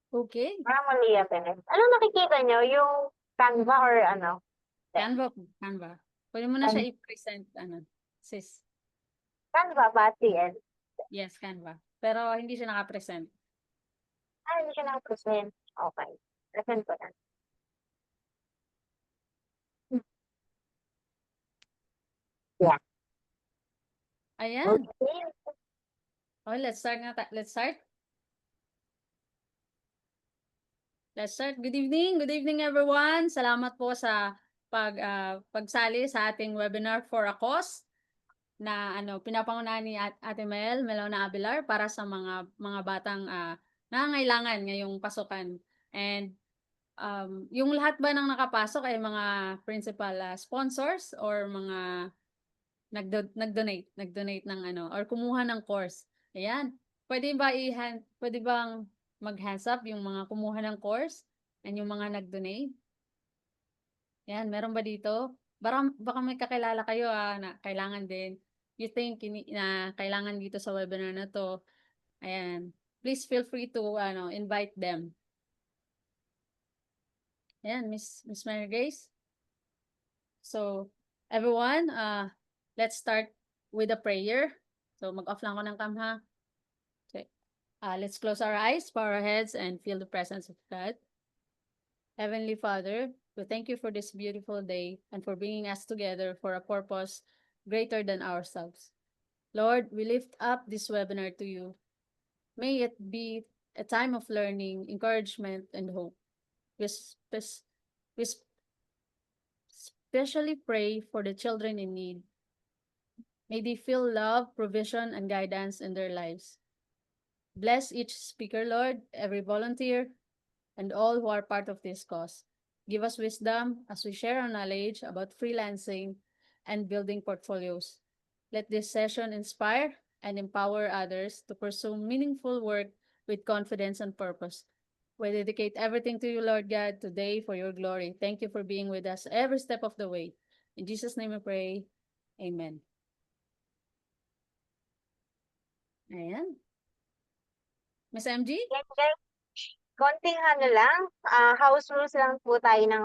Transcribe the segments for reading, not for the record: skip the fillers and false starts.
Okay. Parang mali yata yun. Anong nakikita nyo? Yung Canva or ano? Canva, Canva. Pwede mo na siya i-present, sis. Canva ba? TN? Yes, Canva. Pero hindi siya naka-present. Hindi siya nakapresent. Okay. Present ko na. Yeah. Ayan. Okay. Okay, let's start na. Let's start. Let's start. Good evening. Good evening, everyone. Salamat po sa pagsali sa ating webinar for a cause na pinapangunahan ni Ate Melona Abelar para sa mga batang nangangailangan ngayong pasukan. And yung lahat ba ng nakapasok ay mga principal sponsors or mga nag-donate ng or kumuha ng course. Ayan. Pwede bang mag-hands up yung mga kumuha ng course and yung mga nag-donate? Ayan, meron ba dito? Baka may kakilala kayo na kailangan din. You think na kailangan dito sa webinar na to. Ayan. Please feel free to invite them. Ayan, Miss Mary Grace. So, everyone, let's start with a prayer. So, mag-off lang ako ng cam, ha? Okay. Let's close our eyes, bow our heads, and feel the presence of God. Heavenly Father, we thank you for this beautiful day and for bringing us together for a purpose greater than ourselves. Lord, we lift up this webinar to you. May it be a time of learning, encouragement, and hope. We especially pray for the children in need. May they feel love, provision, and guidance in their lives. Bless each speaker, Lord, every volunteer, and all who are part of this cause. Give us wisdom as we share our knowledge about freelancing and building portfolios. Let this session inspire and empower others to pursue meaningful work with confidence and purpose. We dedicate everything to you, Lord God, today for your glory. Thank you for being with us every step of the way. In Jesus' name we pray. Amen. Ayan. Miss MG? Yan, guys. Konting lang. House rules lang po tayo ng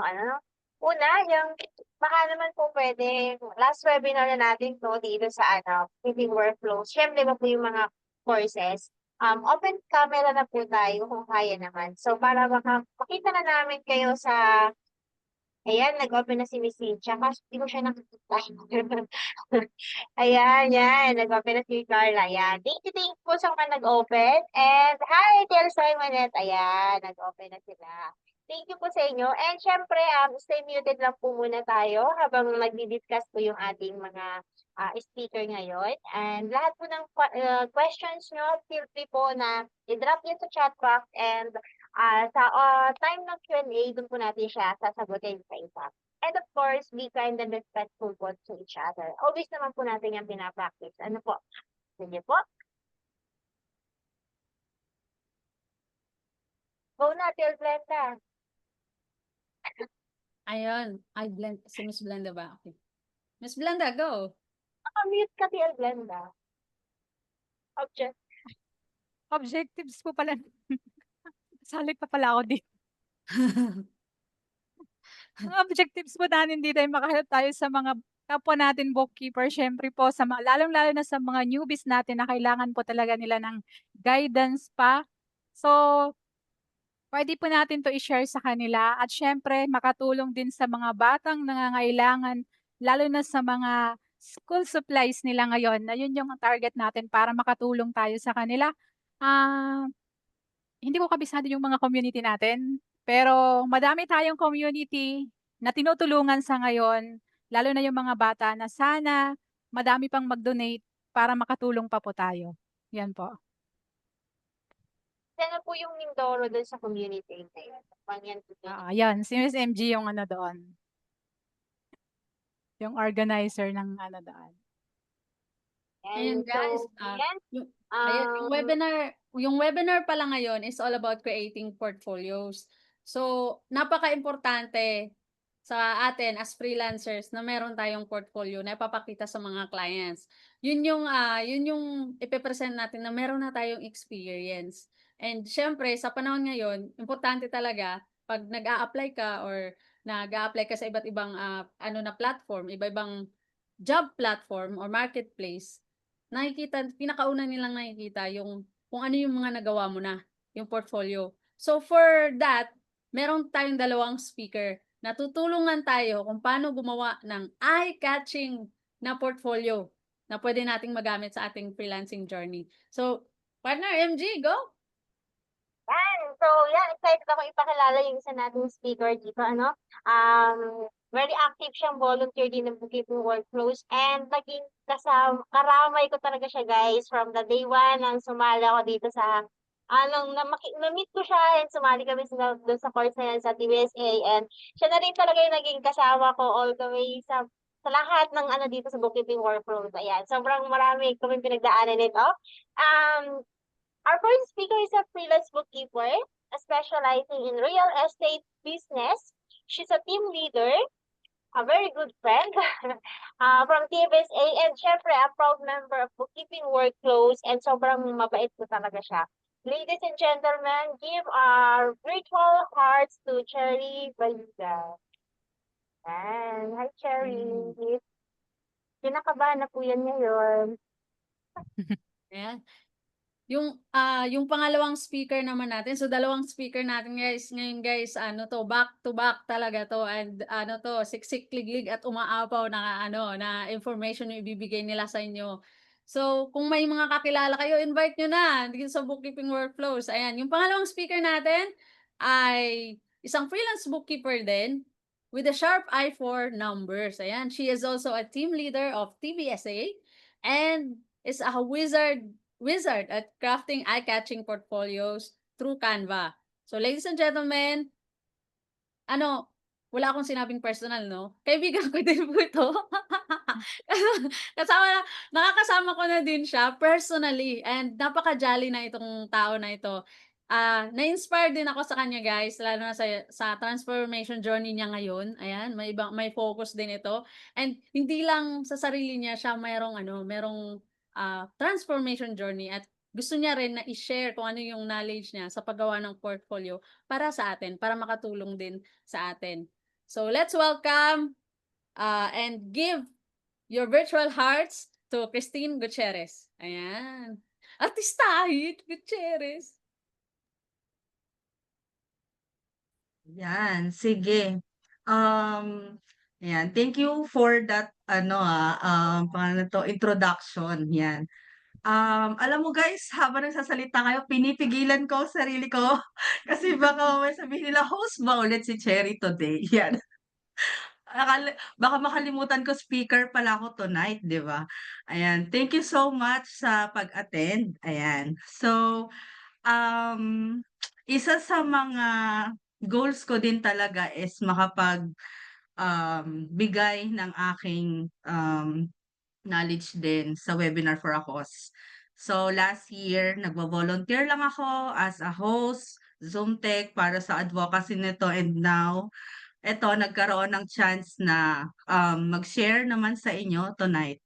Una, yung baka naman po pwede, last webinar na natin to dito sa meeting workflows. Siyempre ba po yung mga courses. Open camera na po tayo kung kaya naman. So, para makita na namin kayo sa ayan, nag-open na si Miss Cynthia. Kasi hindi ko siya nakikita. Ayan, yan. Nag-open na si Carla. Ayan. Thank you po sa mga nag-open. And hi, Tel Simonet. Ayan, nag-open na sila. Thank you po sa inyo. And syempre, stay muted lang po muna tayo habang magdi-discuss po yung ating mga speaker ngayon. And lahat po ng questions nyo, feel free po na i-drop nyo sa chat box and sa time ng Q&A, doon po natin siya sasagutin sa isa. And of course, be kind and respectful po to each other. Always naman po natin yung pinapractice. Ano po? Sige po. Go na, Tel Blenda. Ayun. Si Miss Blenda ba? Okay. Miss Blenda, go. Naka-mute ka, Tel Blenda. Objectives po pala. Sali pa pala ako dito. Ang objectives po natin dito ay makahelp tayo sa mga kapwa natin bookkeeper, syempre po, lalong-lalo na sa mga newbies natin na kailangan po talaga nila ng guidance pa. So, pwede po natin to i-share sa kanila at syempre makatulong din sa mga batang nangangailangan, lalo na sa mga school supplies nila ngayon, na yun yung target natin para makatulong tayo sa kanila. Hindi ko kabisado yung mga community natin, pero madami tayong community na tinutulungan sa ngayon, lalo na yung mga bata na sana madami pang mag-donate para makatulong pa po tayo. Yan po. Ano po yung Mindoro doon sa community na yun? Yan, si Miss MG yung doon. Yung organizer ng doon. Ayan guys, yan. yung webinar pala ngayon is all about creating portfolios. So, napaka-importante sa atin as freelancers na meron tayong portfolio na ipapakita sa mga clients. Yun yung ipe-present natin na meron na tayong experience. And siyempre sa panahon ngayon, importante talaga 'pag nag-a-apply ka or nag-a-apply ka sa iba't ibang, platform, iba-ibang job platform or marketplace, pinakauna nilang nakikita yung kung ano yung mga nagawa mo na, yung portfolio. So for that, meron tayong dalawang speaker na tutulungan tayo kung paano gumawa ng eye-catching na portfolio na pwede nating magamit sa ating freelancing journey. So, partner MG, go! Yan. So, yan, excited ako ipakilala yung isa nating speaker dito, ano. Very active siyang volunteer din ng bookkeeping workflows and naging karamay ko talaga siya, guys, from the day one nang sumali ako dito sa na-meet ko siya and sumali kami doon sa course na yan sa TBSA and siya na rin talaga yung naging kasama ko all the way sa lahat ng ano dito sa bookkeeping workflows. Ayan, sobrang marami kami pinagdaanan nito. Um, Our first speaker is a freelance bookkeeper, specializing in real estate business. She's a team leader, a very good friend from TFSA, and syempre, a proud member of bookkeeping workflows, and sobrang mabait ko talaga siya. Ladies and gentlemen, give our virtual hearts to Cherry Balida. Yan. Hi, Cherry. Kinakabahan na po yan ngayon. Ayan. Yung pangalawang speaker naman natin, so dalawang speaker natin guys, ngayon guys, back to back talaga 'to and siksik, liglig at umaapaw na information yung ibibigay nila sa inyo. So, kung may mga kakilala kayo, invite nyo na dito sa bookkeeping workflows. Ayan, yung pangalawang speaker natin ay isang freelance bookkeeper din with a sharp eye for numbers. Ayan, she is also a team leader of TBSA and is a wizard at crafting eye-catching portfolios through Canva. So, ladies and gentlemen, wala akong sinabing personal, no? Kaibigan ko din po ito. Nakakasama ko na din siya personally and napaka-jolly na itong tao na ito. Na-inspire din ako sa kanya, guys, lalo na sa transformation journey niya ngayon. Ayan, may focus din ito. And hindi lang sa sarili niya siya merong transformation journey at gusto niya rin na i-share kung ano yung knowledge niya sa paggawa ng portfolio para sa atin, para makatulong din sa atin. So let's welcome and give your virtual hearts to Christine Gutierrez. Ayan. Artistahin, Gutierrez. Yan, sige. Yan, thank you for that, pangalan to, introduction, yan. Alam mo guys, habang nagsasalita kayo, pinipigilan ko ang sarili ko kasi baka mamaya sabihin nila, host ba ulit si Cherry today? Yan. Baka makalimutan ko speaker pala ako tonight, 'di ba? Ayan, thank you so much sa pag-attend. Ayan. So, um, isa sa mga goals ko din talaga is bigay ng aking knowledge din sa webinar for a cause. So last year, nagvo-volunteer lang ako as a host, Zoom Tech para sa advocacy nito and now eto nagkaroon ng chance na mag-share naman sa inyo tonight.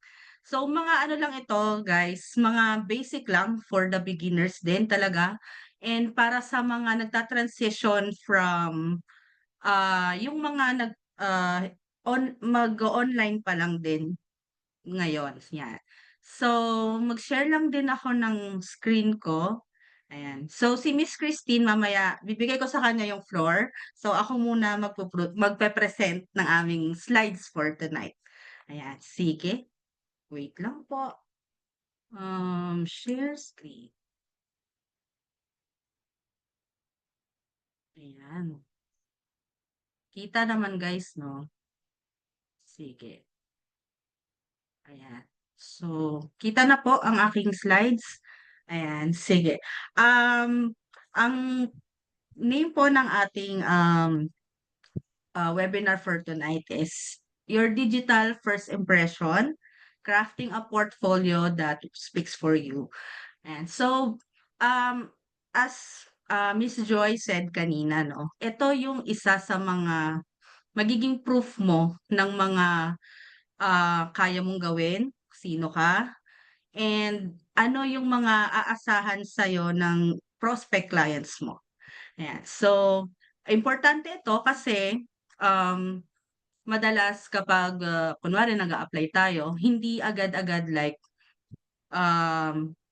So mga ano lang ito guys, mga basic lang for the beginners din talaga. And para sa mga nagta-transition from yung mga mag-online pa lang din ngayon, yan. So, mag-share lang din ako ng screen ko. Ayan. So, si Miss Christine mamaya, bibigay ko sa kanya yung floor. So, ako muna magpe-present ng aming slides for tonight. Ayan. Sige. Wait lang po. Share screen. Ayan. Kita naman guys, no? Sige. Ayan. So, kita na po ang aking slides. Ayan, sige. Ang name po ng ating webinar for tonight is Your Digital First Impression, Crafting a Portfolio that Speaks for You. And so, as Miss Joy said kanina, no, ito yung isa sa mga magiging proof mo ng mga kaya mong gawin, sino ka, and ano yung mga aasahan sa'yo ng prospect clients mo. Ayan. So, importante ito kasi madalas kapag kunwari nag-a-apply tayo, hindi agad-agad like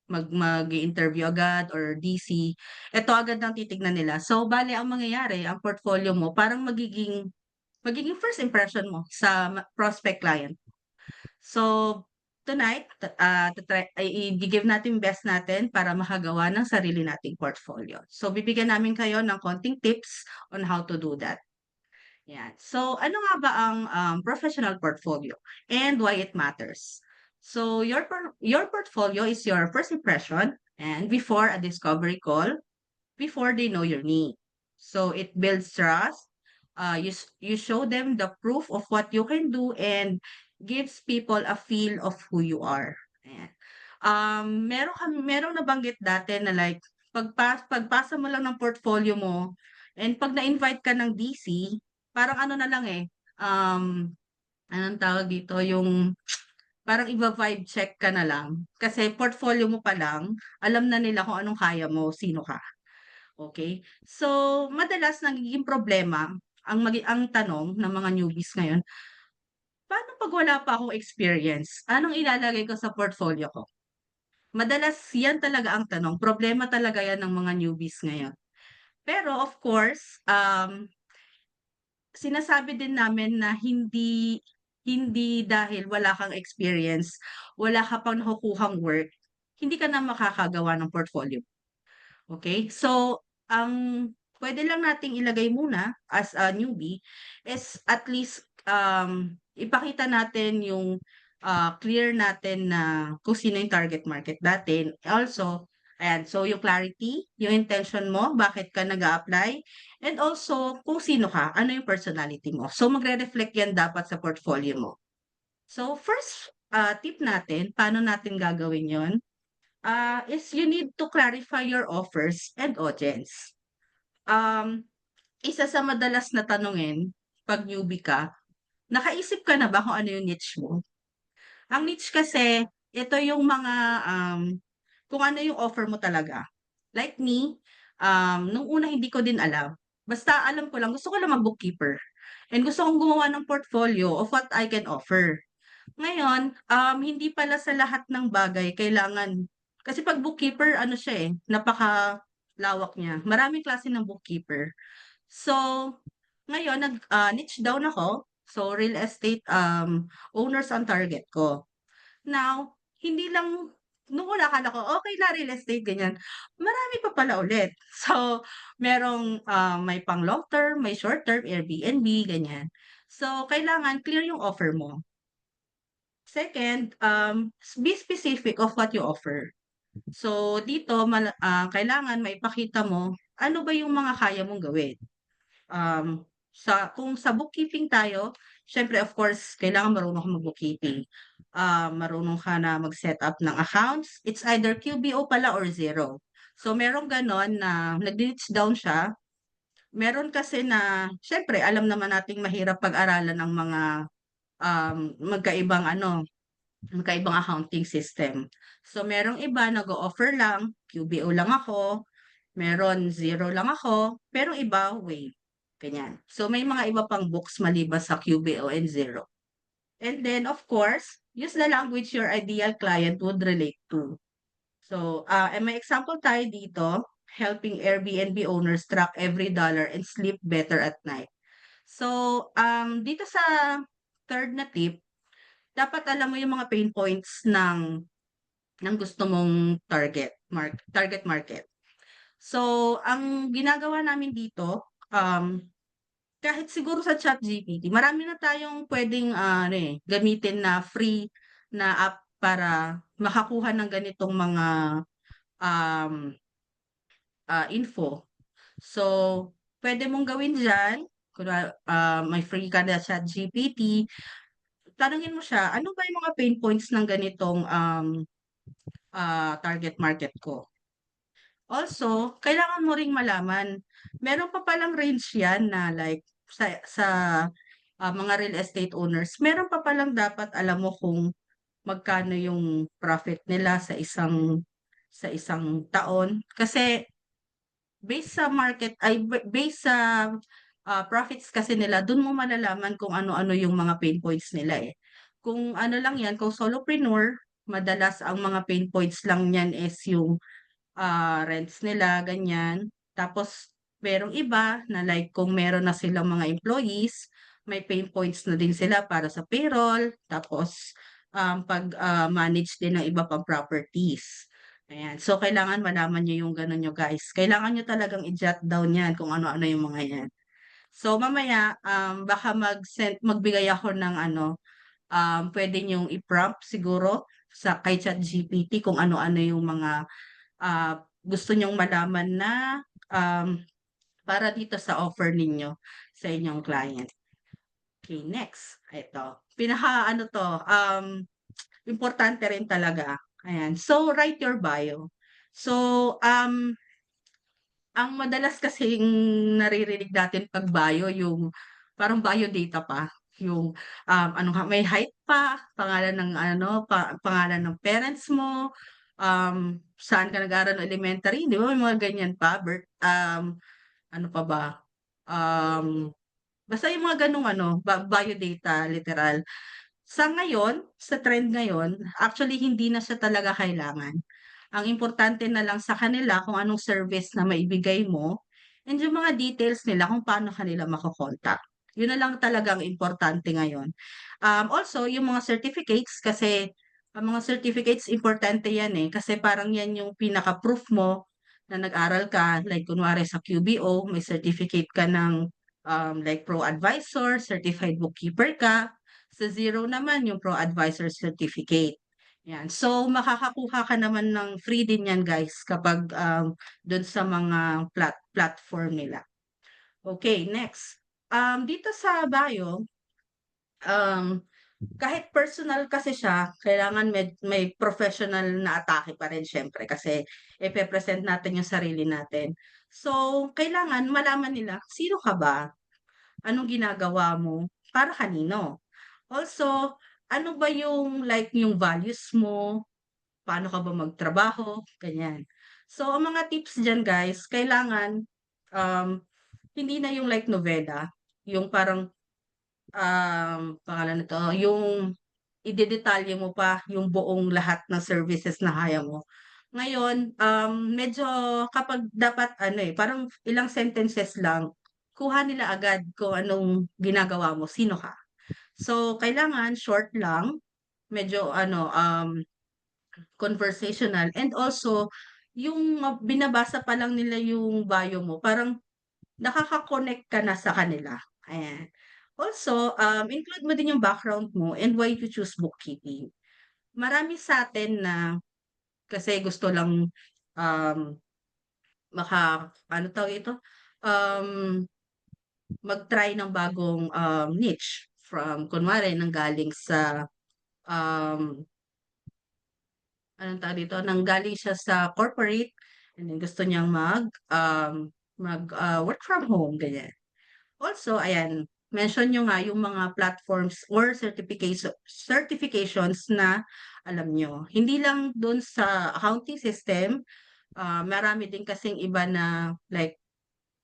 mag-i-interview agad or DC, ito agad ang titignan nila. So, bale ang mangyayari, ang portfolio mo parang magiging first impression mo sa prospect client. So, tonight, i-give natin best natin para makagawa ng sarili nating portfolio. So, bibigyan namin kayo ng konting tips on how to do that. Yan. So, ano nga ba ang professional portfolio and why it matters? So, your portfolio is your first impression and before a discovery call, before they know your need. So, it builds trust. You show them the proof of what you can do and gives people a feel of who you are. Ayan. Merong nabanggit dati na like pagpasa mo lang ng portfolio mo and pag na-invite ka ng DC, parang ano na lang anong tawag dito, yung parang iba-vibe check ka na lang. Kasi portfolio mo pa lang, alam na nila kung anong kaya mo, sino ka. Okay? So, madalas nagiging problema ang tanong ng mga newbies ngayon, paano 'pag wala pa akong experience? Anong ilalagay ko sa portfolio ko? Madalas yan talaga ang tanong, problema talaga yan ng mga newbies ngayon. Pero of course, sinasabi din namin na hindi hindi dahil wala kang experience, wala ka pang nakukuhang work, hindi ka na makakagawa ng portfolio. Okay? So, ang pwede lang nating ilagay muna as a newbie is at least ipakita natin yung clear natin na kung sino yung target market natin. Also, ayan, so yung clarity, yung intention mo, bakit ka nag-a-apply, and also kung sino ka, ano yung personality mo. So, magre-reflect yan dapat sa portfolio mo. So, first tip natin, paano natin gagawin yon? Is you need to clarify your offers and audience. Isa sa madalas na tanungin pag newbie ka, nakaisip ka na ba kung ano yung niche mo? Ang niche kasi, ito yung mga kung ano yung offer mo talaga. Like me, nung una hindi ko din alam. Basta alam ko lang, gusto ko lang mag-bookkeeper. And gusto kong gumawa ng portfolio of what I can offer. Ngayon, hindi pala sa lahat ng bagay kailangan kasi 'pag bookkeeper ano siya, napakalawak niya. Maraming klase ng bookkeeper. So, ngayon niche down ako. So, real estate, owners ang target ko. Now, hindi lang nung una akala ko, okey lang real estate ganyan. Marami pa pala ulit. So, merong, may pang long term, may short term, Airbnb, ganyan. So, kailangan clear yung offer mo. Second, be specific of what you offer. So dito kailangan maipakita mo ano ba yung mga kaya mong gawin. Kung sa bookkeeping tayo, siyempre of course kailangan marunong ka mag-bookkeeping. Marunong ka na mag-set up ng accounts. It's either QBO pala or zero. So merong ganon na nag-niche down siya. Meron kasi na siyempre alam naman nating mahirap pag-aralan ng mga magkaibang accounting system. So, merong iba nag-o-offer lang, QBO lang ako, meron zero lang ako, pero iba wave, ganyan. So, may mga iba pang books maliban sa QBO and zero. And then, of course, use the language your ideal client would relate to. So, may example tayo dito, helping Airbnb owners track every dollar and sleep better at night. So, dito sa third na tip, dapat alam mo yung mga pain points ng gusto mong target market. So, ang ginagawa namin dito, kahit siguro sa ChatGPT, marami na tayong pwedeng gamitin na free na app para makakuha ng ganitong mga info. So, pwede mong gawin diyan, may free ka na ChatGPT, tanungin mo siya, ano ba yung mga pain points ng ganitong target market ko? Also, kailangan mo ring malaman, meron pa palang range yan na like sa mga real estate owners, meron pa palang dapat alam mo kung magkano yung profit nila sa isang taon. Kasi based sa market ay based sa profits kasi nila, dun mo malalaman kung ano-ano yung mga pain points nila eh. Kung ano lang yan, kung solopreneur, madalas ang mga pain points lang niyan is yung rents nila, ganyan. Tapos, merong iba na like kung meron na silang mga employees, may pain points na din sila para sa payroll, tapos manage din ng iba pang properties. Ayan. So, kailangan malaman nyo yung gano'n nyo guys. Kailangan nyo talagang i-jot down yan kung ano-ano yung mga yan. So, mamaya, baka magbigay ako ng pwede nyong i-prompt siguro kay ChatGPT kung ano-ano yung mga gusto nyong malaman na um, para dito sa offer ninyo sa inyong client. Okay, next. Ito. Pinaka to, importante rin talaga. Ayan. So, write your bio. So, ang madalas kasing naririnig natin 'pag bio yung parang bio data pa, yung, may height pa, pangalan ng pangalan ng parents mo, saan ka nag-aral ng elementary, 'di ba may mga ganyan pa, ano pa ba, basta yung mga gano'ng bio data literal. Sa trend ngayon, actually hindi na siya talaga kailangan. Ang importante na lang sa kanila kung anong service na maibigay mo and yung mga details nila kung paano kanila mako-contact. Yun na lang talaga ang importante ngayon. Also, yung mga certificates kasi ang mga certificates importante yan eh kasi parang yan yung pinaka-proof mo na nag-aral ka. Like kunwari sa QBO, may certificate ka ng like Pro Advisor, certified bookkeeper ka. Sa Zero naman yung Pro Advisor certificate. Yan. So, makakakuha ka naman ng free din yan guys kapag doon sa mga platform nila. Okay, next. Dito sa bio, um, kahit personal kasi siya, kailangan may professional na atake pa rin syempre kasi ipe-present natin yung sarili natin. So, kailangan malaman nila, sino ka ba? Anong ginagawa mo? Para kanino? Also, ano ba yung like yung values mo? Paano ka ba magtrabaho? Ganyan. So, ang mga tips diyan guys, kailangan um, hindi na yung like novela, yung parang pangalan nito, yung idedetalye mo pa yung buong lahat ng services na kaya mo. Ngayon, medyo kapag dapat parang ilang sentences lang, kuha nila agad kung anong ginagawa mo, sino ka. So, kailangan short lang, medyo conversational and also yung binabasa pa lang nila yung bio mo, parang nakaka-connect ka na sa kanila. Ayan. Also, include mo din yung background mo and why you choose bookkeeping. Marami sa atin na kasi gusto lang um, ano tawag ito? Um, mag-try ng bagong niche from kunwari nanggaling sa um, anong tawag dito, nanggaling siya sa corporate and then gusto niyang work from home, ganyan. Also, ayan, mention nyo nga yung mga platforms or certifications na alam nyo. Hindi lang dun sa accounting system, marami din kasing iba na like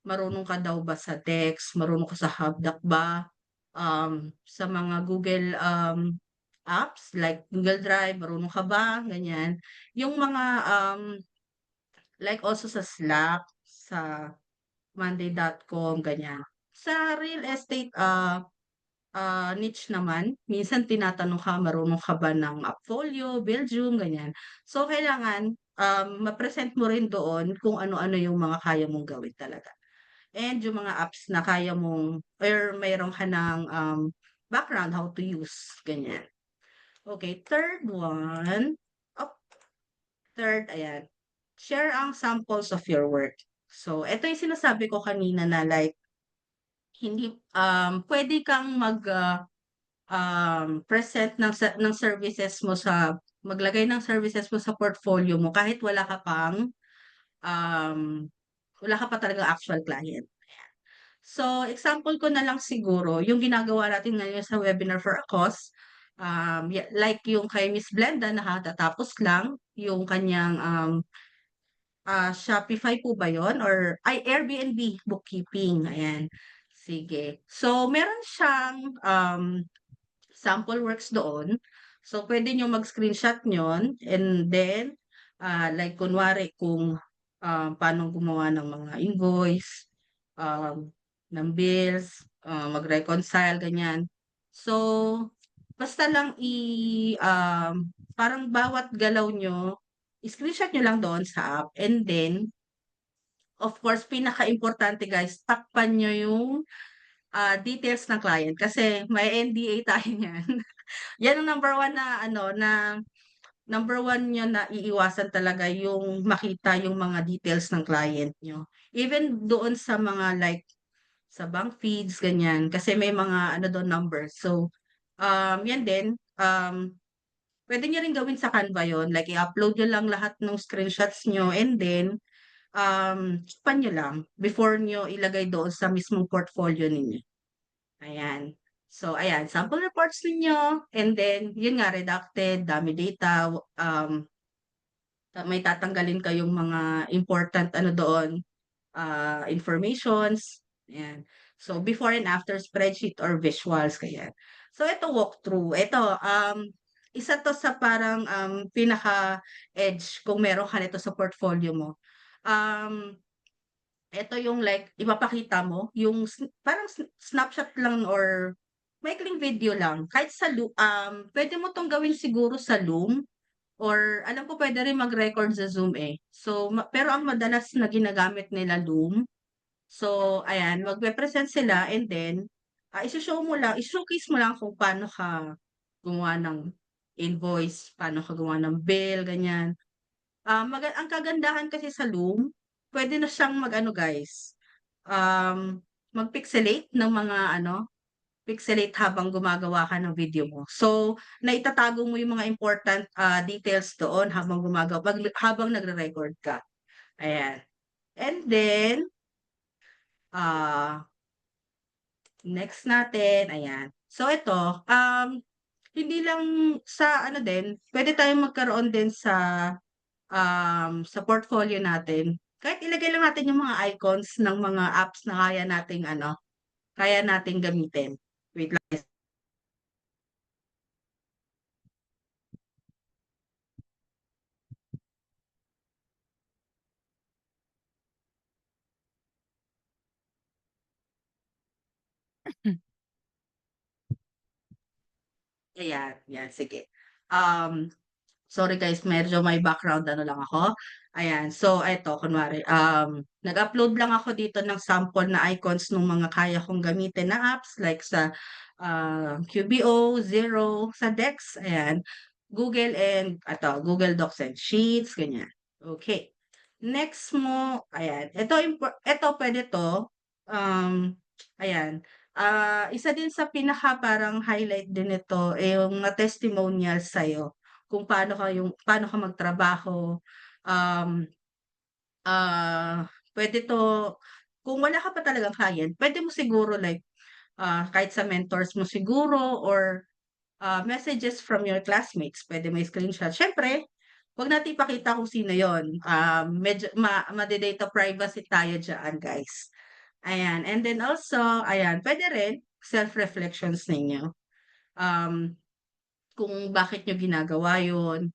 marunong ka daw ba sa text, marunong ka sa Hubdoc ba, sa mga Google apps like Google Drive, marunong ka ba, ganyan. Yung mga like also sa Slack, sa Monday.com, ganyan. Sa real estate niche naman, minsan tinatanong ka, marunong ka ba ng Appfolio, Belgium, ganyan. So, kailangan ma-present mo rin doon kung ano-ano yung mga kaya mong gawin talaga. And yung mga apps na kaya mong or mayroon ka ng background how to use, ganyan. Okay, third one. Oh, third, ayan. Share ang samples of your work. So, ito yung sinasabi ko kanina na like, hindi, pwede kang present ng services mo maglagay ng services mo sa portfolio mo kahit um, wala ka pa talagang actual client. So, example ko na lang siguro yung ginagawa natin ngayon sa webinar for a cause, like yung kay Miss Blenda na katatapos lang, yung kanyang, Shopify po ba yun or ay Airbnb bookkeeping, ayan. Sige. So, meron siyang, sample works doon. So, pwede niyo mag-screenshot niyon and then, like kunwari kung, paano gumawa ng mga invoice, ng bills, mag-reconcile, ganyan. So, basta lang parang bawat galaw niyo, screenshot niyo lang doon sa app and then, of course, pinakaimportante guys, takpan niyo yung, details ng client kasi may NDA tayo niyan. Yan ang number one na ano, na number one niyo na iiwasan talaga yung makita yung mga details ng client niyo. Even doon sa mga like sa bank feeds, ganyan, kasi may mga ano doon numbers. So, yan din, puwede niyo rin gawin sa Canva yun, like i-upload niyo lang lahat ng screenshots niyo and then, takpan niyo lang before niyo ilagay doon sa mismong portfolio ninyo. Ayan. So, ayan, sample reports ninyo and then yun nga redacted, dami data, may tatanggalin kayong mga important ano doon, informations, ayan. So, before and after spreadsheet or visuals, ganyan. So, ito walkthrough. Ito, isa 'to sa parang, pinaka-edge kung meron ka nito sa portfolio mo. Um, Ito yung like ipapakita mo yung parang snapshot lang or maikling video lang kahit sa puwede mo 'tong gawin siguro sa Loom or alam ko puwede rin mag-record sa Zoom, eh. So, pero ang madalas na ginagamit nila Loom. So, ayan magpe-present sila and then, i-showcase mo lang kung paano ka gumawa ng invoice, paano ka gumawa ng bill, ganyan. Ang kagandahan kasi sa Loom, puwede na siyang mag-ano guys, mag-pixelate ng mga ano, pixelate habang gumagawa ka ng video mo. So, naitatago mo yung mga important, details doon habang habang nagre-record ka, ayan. And then, ah, next natin, ayan. So ito, hindi lang sa ano din, puwede tayong magkaroon din sa portfolio natin, kahit ilagay lang natin yung mga icons ng mga apps na kaya nating ano, kaya nating gamitin. Wait lang. Ayan, 'yan sige. Um, Sorry guys, medyo may background ano lang ako. Ayan, so eto kunwari, nag-upload lang ako dito ng sample na icons nung mga kaya kong gamitin na apps like sa, QBO, Xero, sa Dex, ayan, Google and Google Docs and Sheets, ganyan. Okay. Next mo, ayan, eto puwede 'to, ayan. Isa din sa pinaka parang highlight din nito, eh, yung testimonials sa'yo. Kung paano ka magtrabaho, um, puwede 'to kung wala ka pa talagang client, puwede mo siguro like, kahit sa mentors mo siguro or, messages from your classmates, puwede mo i-screenshot. Siyempre, 'wag nating ipakita kung sino yon, medyo made-data privacy tayo diyan guys. Ayan, and then also, ayan, puwede rin self-reflections ninyo. Um kung bakit niyo ginagawa yun,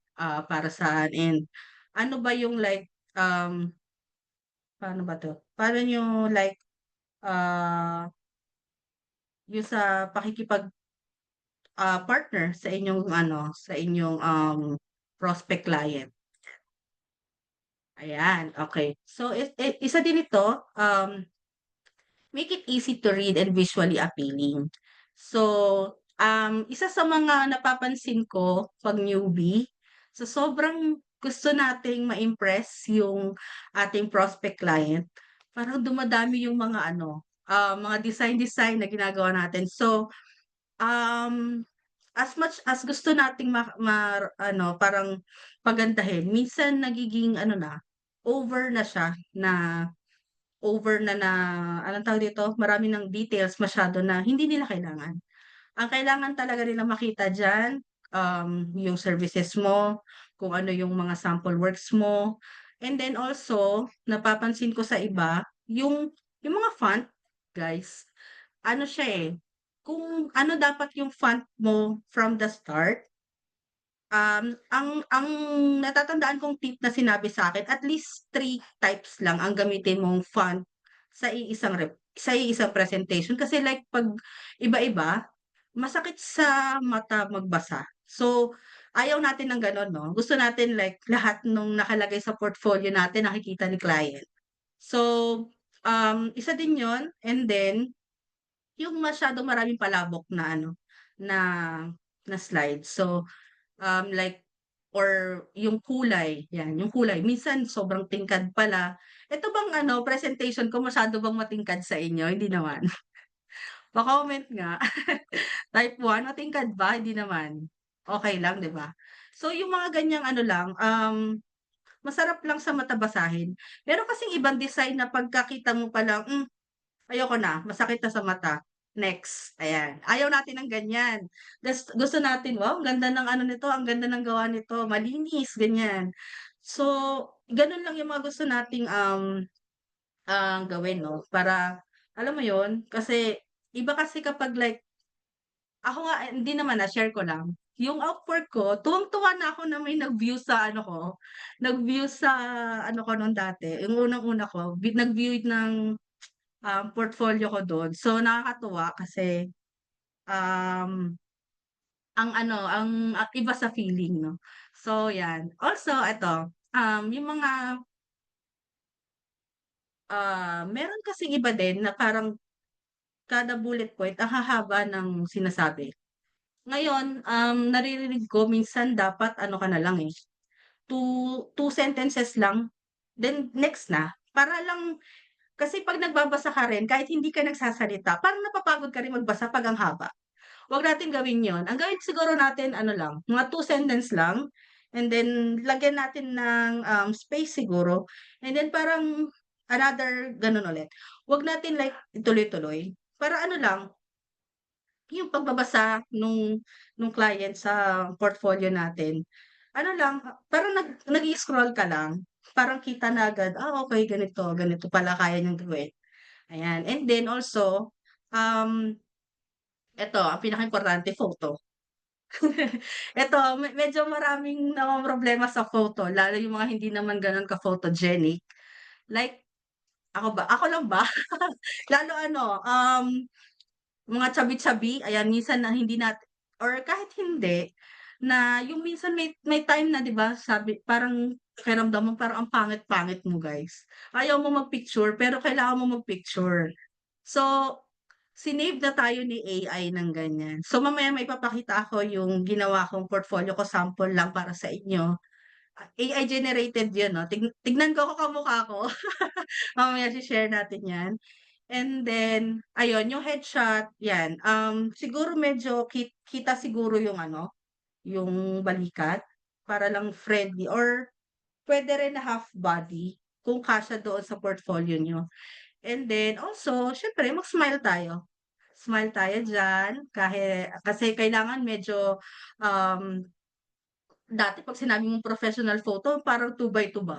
para saan and ano ba yung like, paano ba 'to? Paano niyo like, ah, yung sa partner sa inyong ano, sa inyong, prospect client. Ayan, okay. So isa din ito, make it easy to read and visually appealing. So, isa sa mga napapansin ko 'pag newbie, sa sobrang gusto nating ma-impress yung ating prospect client, parang dumadami yung mga ano, mga design na ginagawa natin. So, as much as gusto nating ano, parang pagandahin, minsan nagiging ano na, over na siya na over na anong tawag dito, marami ng details masyado na hindi nila kailangan. Ang kailangan talaga nilang makita diyan, yung services mo, kung ano yung mga sample works mo, and then also napapansin ko sa iba, yung mga font, guys, ano siya, eh, kung ano dapat yung font mo from the start, ang natatandaan kong tip na sinabi sa'kin, at least 3 types lang ang gamitin mong font sa iisang presentation. Kasi like 'pag iba-iba, masakit sa mata magbasa. So, ayaw natin ng gano'n 'no, gusto natin like lahat nung nakalagay sa portfolio natin nakikita ni client. So, isa din 'yun, and then yung masyadong maraming palabok na ano, na na slides. So, like or yung kulay, 'yan, yung kulay minsan sobrang tingkad pala. Ito bang ano, presentation ko masyado bang matingkad sa inyo? Hindi naman? Pa-comment nga. Type 1, matingkad ba? Hindi naman? Okey lang, 'di ba? So, yung mga ganiyang ano lang, masarap lang sa mata basahin. Meron kasing ibang design na pagkakita mo pa lang, ayoko na, masakit na sa mata, next, ayan. Ayaw natin ng ganyan. Gusto natin, "Wow, ang ganda ng ano nito, ang ganda ng gawa nito, malinis," ganyan. So, gano'n lang yung mga gusto nating, gawin 'no, para alam mo 'yun, kasi iba kasi kapag like ako nga hindi naman, share ko lang. Yung Upwork ko, tuwang-tuwa na ako na may nag-view sa ano ko, nag-view sa ano ko nun dati, yung unang-una ko, nag-view ng portfolio ko dun. So, nakakatuwa kasi, um, ang ano, iba sa feeling 'no. So 'yan. Also eto, yung mga, meron kasing iba din na parang kada bullet point ang hahaba ng sinasabi. Ngayon, naririnig ko minsan dapat ano ka na lang, eh, two sentences lang, then next na. Para lang kasi 'pag nagbabasa ka rin kahit hindi ka nagsasalita parang napapagod ka rin magbasa 'pag ang haba. 'Wag natin gawin 'yun. Ang gawin siguro natin ano lang, mga 2 sentence lang, and then lagyan natin ng, space siguro, and then parang another gano'n ulit. 'Wag natin like ituloy-tuloy, para ano lang, yung pagbabasa nung client sa portfolio natin, ano lang, parang nag-i-scroll ka lang, parang kita na agad, okey ganito, ganito pala kaya niyang gawin, ayan. And then also, eto ang pinakaimportante, photo. Eto medyo maraming namomroblema sa photo, lalo yung mga hindi naman gano'n ka-photogenic. Like ako lang ba? Lalo ano, mga chubby-chubby, ayan minsan na hindi or kahit hindi, na yung minsan may time na 'di ba sabi parang pakiramdam mo parang ang pangit-pangit mo guys. Ayaw mo mag-picture pero kailangan mo mag-picture. So, sinave na tayo ni AI ng ganyan. So, mamaya maipapakita ko yung ginawa kong portfolio ko, sample lang para sa inyo. AI generated yun 'no, tignan ko kung kamukha ko. Mamaya shi-share natin 'yan. And then, ayun yung headshot, 'yan, siguro medyo kita siguro yung ano, yung balikat para lang friendly, or puwede rin na half body kung kasya doon sa portfolio niyo. And then also siyempre mag-smile tayo. Smile tayo diyan kasi kailangan medyo, um, dati 'pag sinabi mong professional photo parang 2x2 ba?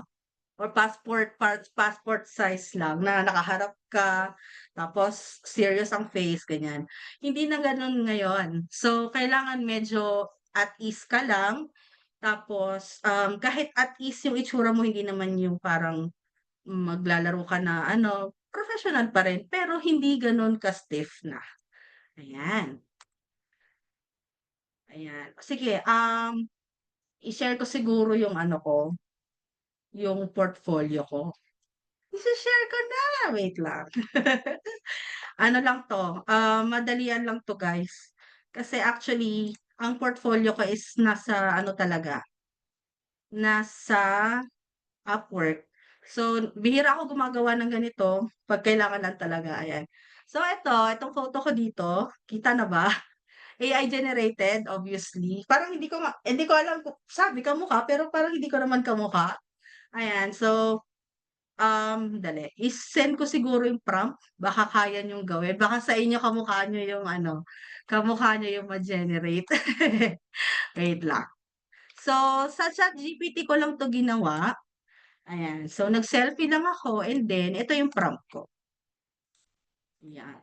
Or passport size lang na nakaharap ka, tapos serious ang face, ganyan. Hindi na gano'n ngayon. So, kailangan medyo at ease ka lang, tapos, kahit at ease yung itsura mo, hindi naman yung parang maglalaro ka na ano, professional pa rin, pero hindi gano'n ka-stiff na. Ayan, ayan. Sige, i-share ko siguro yung ano ko, yung portfolio ko. Ise-share ko na, wait lang. Ano lang 'to, madalian lang 'to guys. Kasi actually, ang portfolio ko is nasa ano talaga, nasa Upwork. So, bihira ako gumagawa ng ganito 'pag kailangan lang talaga, ayan. So itong photo ko dito, kita na ba? AI generated obviously. Parang hindi ko alam kung sabi kamukha, pero parang hindi ko naman kamukha. Ayan, so Dali, i-send ko siguro yung prompt, baka kaya niyong gawin, baka sa inyo kamukha niyo yung ano, kamukha niyo yung ma-generate. Wait lang. So, sa ChatGPT ko lang 'to ginawa, ayan. So, nag-selfie lang ako and then ito yung prompt ko. Yan.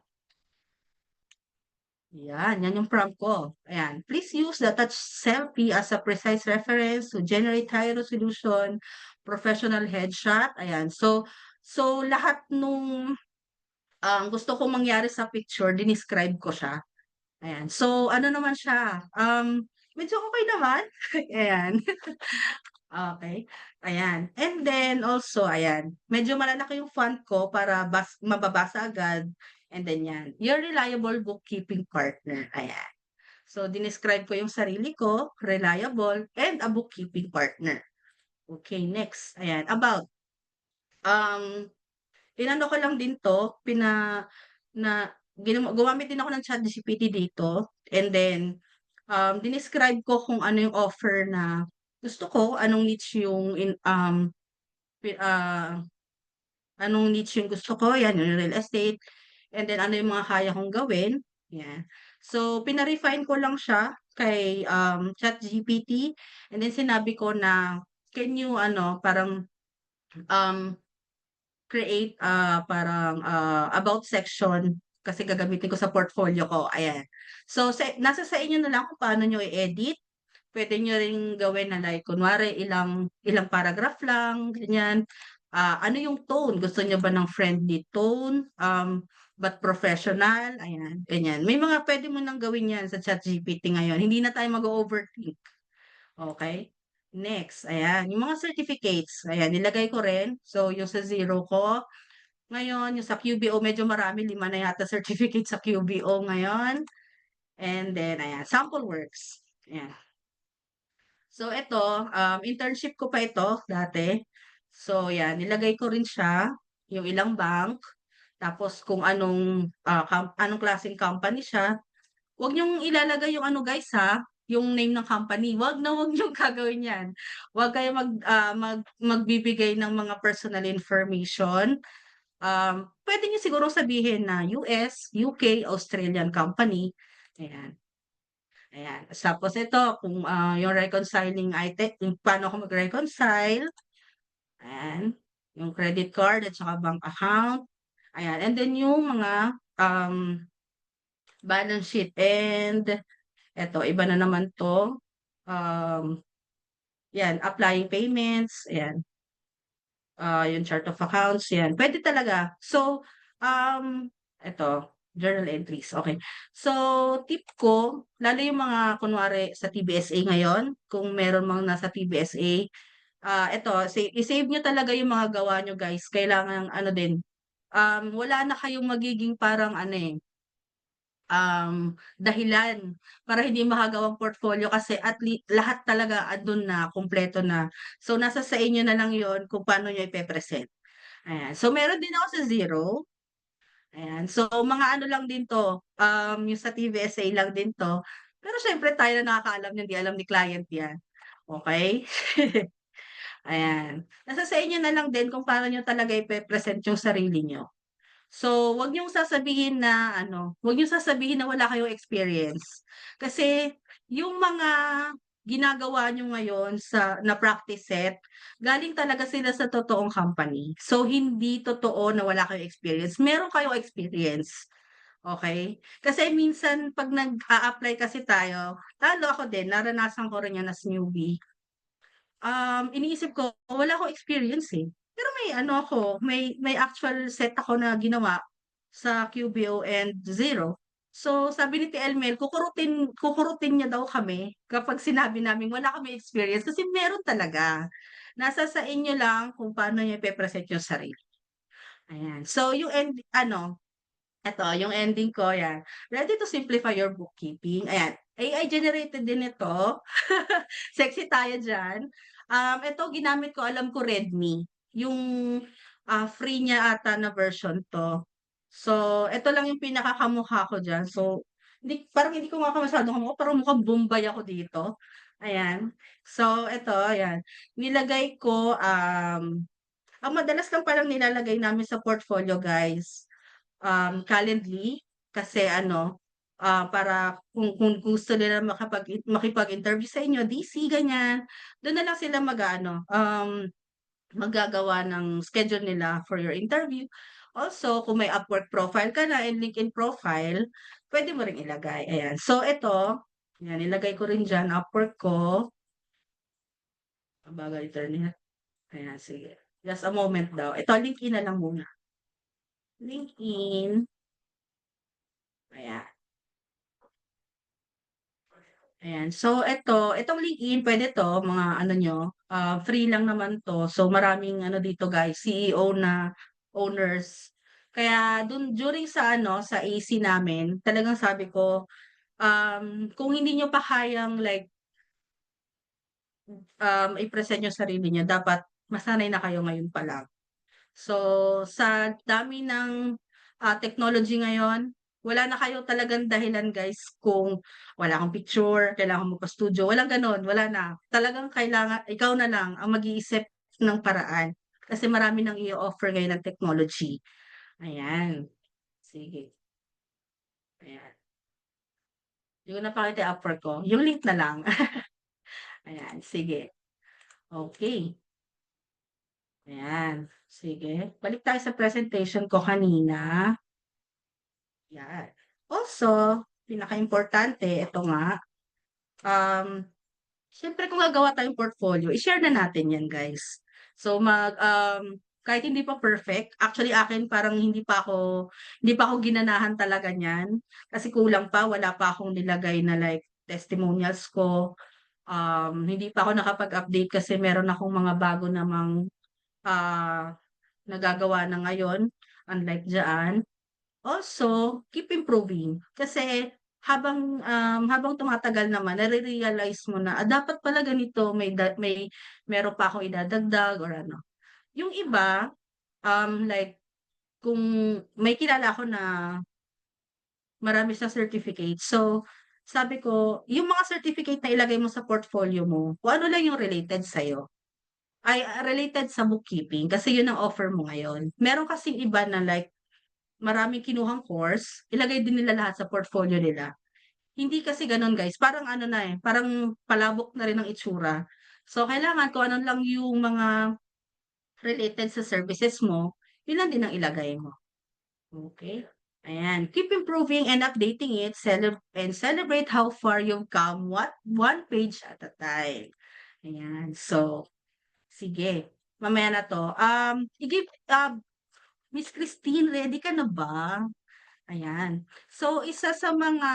Yan yung prompt ko. Ayan. Please use the touch selfie as a precise reference to generate high resolution professional headshot. Ayan. So lahat nung gusto kong mangyari sa picture, dinescribe ko siya. Ayan. So ano naman siya? Medyo okay naman. Ayan. Okay. Ayan. And then also, ayan, medyo malalaki yung font ko para mababasa agad. And then yan, your reliable bookkeeping partner. Ayan. So, dinescribe ko yung sarili ko, reliable, and a bookkeeping partner. Okay, next. Ayan, about. Um, inano ko lang din to, gumamit din ako ng ChatGPT dito. And then, dinescribe ko kung ano yung offer na gusto ko, anong niche yung gusto ko, yan, yung real estate, and then ano yung mga kaya kong gawin, yan. So, pina-refine ko lang siya kay ChatGPT, and then sinabi ko na, can you, parang, um, create, about section, kasi gagamitin ko sa portfolio ko, ayan. So, nasa sa inyo na lang kung paano nyo i-edit. Puwede niyo ring gawin na like kunwari ilang ilang paragraph lang, ganyan. Ano yung tone, gusto niyo ba ng friendly tone, but professional, ayan, ganyan. May mga puwede mo ng gawin 'yan sa ChatGPT ngayon, hindi na tayo mag-o-overthink, okey? Next, ayan, yung mga certificates, ayan, nilagay ko rin. So, yung sa zero ko, ngayon yung sa QBO medyo marami, 5 na yata certificate sa QBO ngayon. And then ayan, sample works, ayan. So ito, internship ko pa ito dati. So yan, nilagay ko rin siya, yung ilang bank, tapos kung anong klaseng company siya. Huwag niyong ilalagay yung ano guys ha, yung name ng company. Huwag niyong gagawin yan. Huwag kayo magbibigay ng mga personal information. Pwede niyo siguro sabihin na US, UK, Australian company. Ayan. Ayan. Tapos ito, kung yung reconciling item, yung paano ako mag-reconcile. Ayan. Yung credit card at saka bank account. Ayan. And then yung mga balance sheet. And eto, iba na naman to. Yan, applying payments. Ayan. Yung chart of accounts. Yan. Pwede talaga. So, eto, journal entries. Okay. So, tip ko, lalo yung mga kunwari sa TBSA ngayon, kung meron mga nasa TBSA, eto, i-save nyo talaga yung mga gawa nyo guys. Kailangan ano din, wala na kayong magiging parang ano dahilan para hindi makagawang portfolio kasi at lahat talaga andun na, kumpleto na. So, nasa sa inyo na lang yon kung paano nyo ipe-present. Ayan. So, meron din ako sa zero. Ayan. So, mga ano lang din 'to, yung sa TVSA lang din 'to. Pero siyempre tayo na nakakaalam niyan, 'di alam ni client 'yan, okey? Ayan. Nasa sa inyo na lang din kung paano niyo talaga ipe-present yung sarili niyo. So, wag niyong sasabihin na wala kayong experience. Kasi yung mga ginagawa niyo ngayon na practice set, galing talaga sila sa totoong company. So, hindi totoo na wala kayong experience, meron kayong experience, okey? Kasi minsan 'pag nag-a-apply kasi tayo, lalo ako din naranasan ko rin 'yan as newbie. Iniisip ko wala akong experience, eh. Pero may ano ako, may actual set ako na ginawa sa QBO and zero. So, sabi ni TL Mel kukurutin niya daw kami kapag sinabi naming wala kaming experience kasi meron talaga. Nasa sa inyo lang kung paano niyo ipe-present yung sarili. Ayan. So, eto yung ending ko, 'yan. Ready to simplify your bookkeeping, ayan. AI generated din ito. Sexy tayo diyan. Ito ginamit ko, alam ko Redmi, yung, free niya ata na version 'to. So, ito lang yung pinakakamukha ko diyan. So, hindi ko nga masyadong kamukha, parang mukhang Bombay ako dito, ayan. So, ito, ayan, nilagay ko, Ang madalas lang palang nilalagay namin sa portfolio guys, Calendly kasi ano, para kung gusto nila makipag-interview sa inyo, DC ganyan, dun na lang sila mag-aano, maggagawa ng schedule nila for your interview. Also, kung may Upwork profile ka na and LinkedIn profile, pwede mo ring ilagay, ayan. So ito, yan nilagay ko rin diyan Upwork ko. Ang bagal internet. Ayan, sige. Just a moment daw. Ito, LinkedIn na lang muna. LinkedIn. Ayan. Ayan. So, itong LinkedIn, pwede to, mga ano nyo, free lang naman to. So, maraming ano dito guys, CEO na owners. Kaya dun, during sa ano, sa AC namin, talagang sabi ko, kung hindi nyo pa kayang like, i-present yung sarili nyo, dapat masanay na kayo ngayon pa lang. So, sa dami ng technology ngayon, wala na kayo talagang dahilan guys kung wala kang picture, kailangan mo pa-studio, walang gano'n, wala na. Talagang kailangan, ikaw na lang ang mag-iisip ng paraan. Kasi marami nang i-offer ngayon ng technology. Ayan. Sige. Ayan. Yung napakita offer ko. Yung link na lang. Ayan. Sige. Okay. Ayan. Sige. Balik tayo sa presentation ko kanina. Yan. Also, pinaka-importante, ito nga, siyempre kung gagawa tayong portfolio, i-share na natin yan, guys. So, kahit hindi pa perfect, actually akin parang hindi pa ako ginanahan talaga niyan. Kasi kulang pa, wala pa akong nilagay na like testimonials ko. Hindi pa ako nakapag-update kasi meron akong mga bago namang ah, nagagawa na ngayon, unlike dyan. Also, keep improving. Kasi habang tumatagal naman nare-realize mo na, dapat pala ganito meron pa akong idadagdag or ano. Yung iba, like kung may kilala ako na marami siyang certificate. So, sabi ko, yung mga certificate na ilagay mo sa portfolio mo, kung ano lang yung related sa'yo. Related sa bookkeeping kasi yun ang offer mo ngayon. Meron kasing iba na like maraming kinuhang course, ilagay din nila lahat sa portfolio nila. Hindi kasi gano'n guys, parang ano na, parang palabok na rin ang itsura. So, kailangan kung ano lang yung mga related sa services mo, yun lang din ang ilagay mo. Okay? Ayan. Keep improving and updating it, and celebrate how far you've come, one page at a time. Ayan. So, sige. Mamaya na 'to. Miss Christine, ready ka na ba? Ayan. So, isa sa mga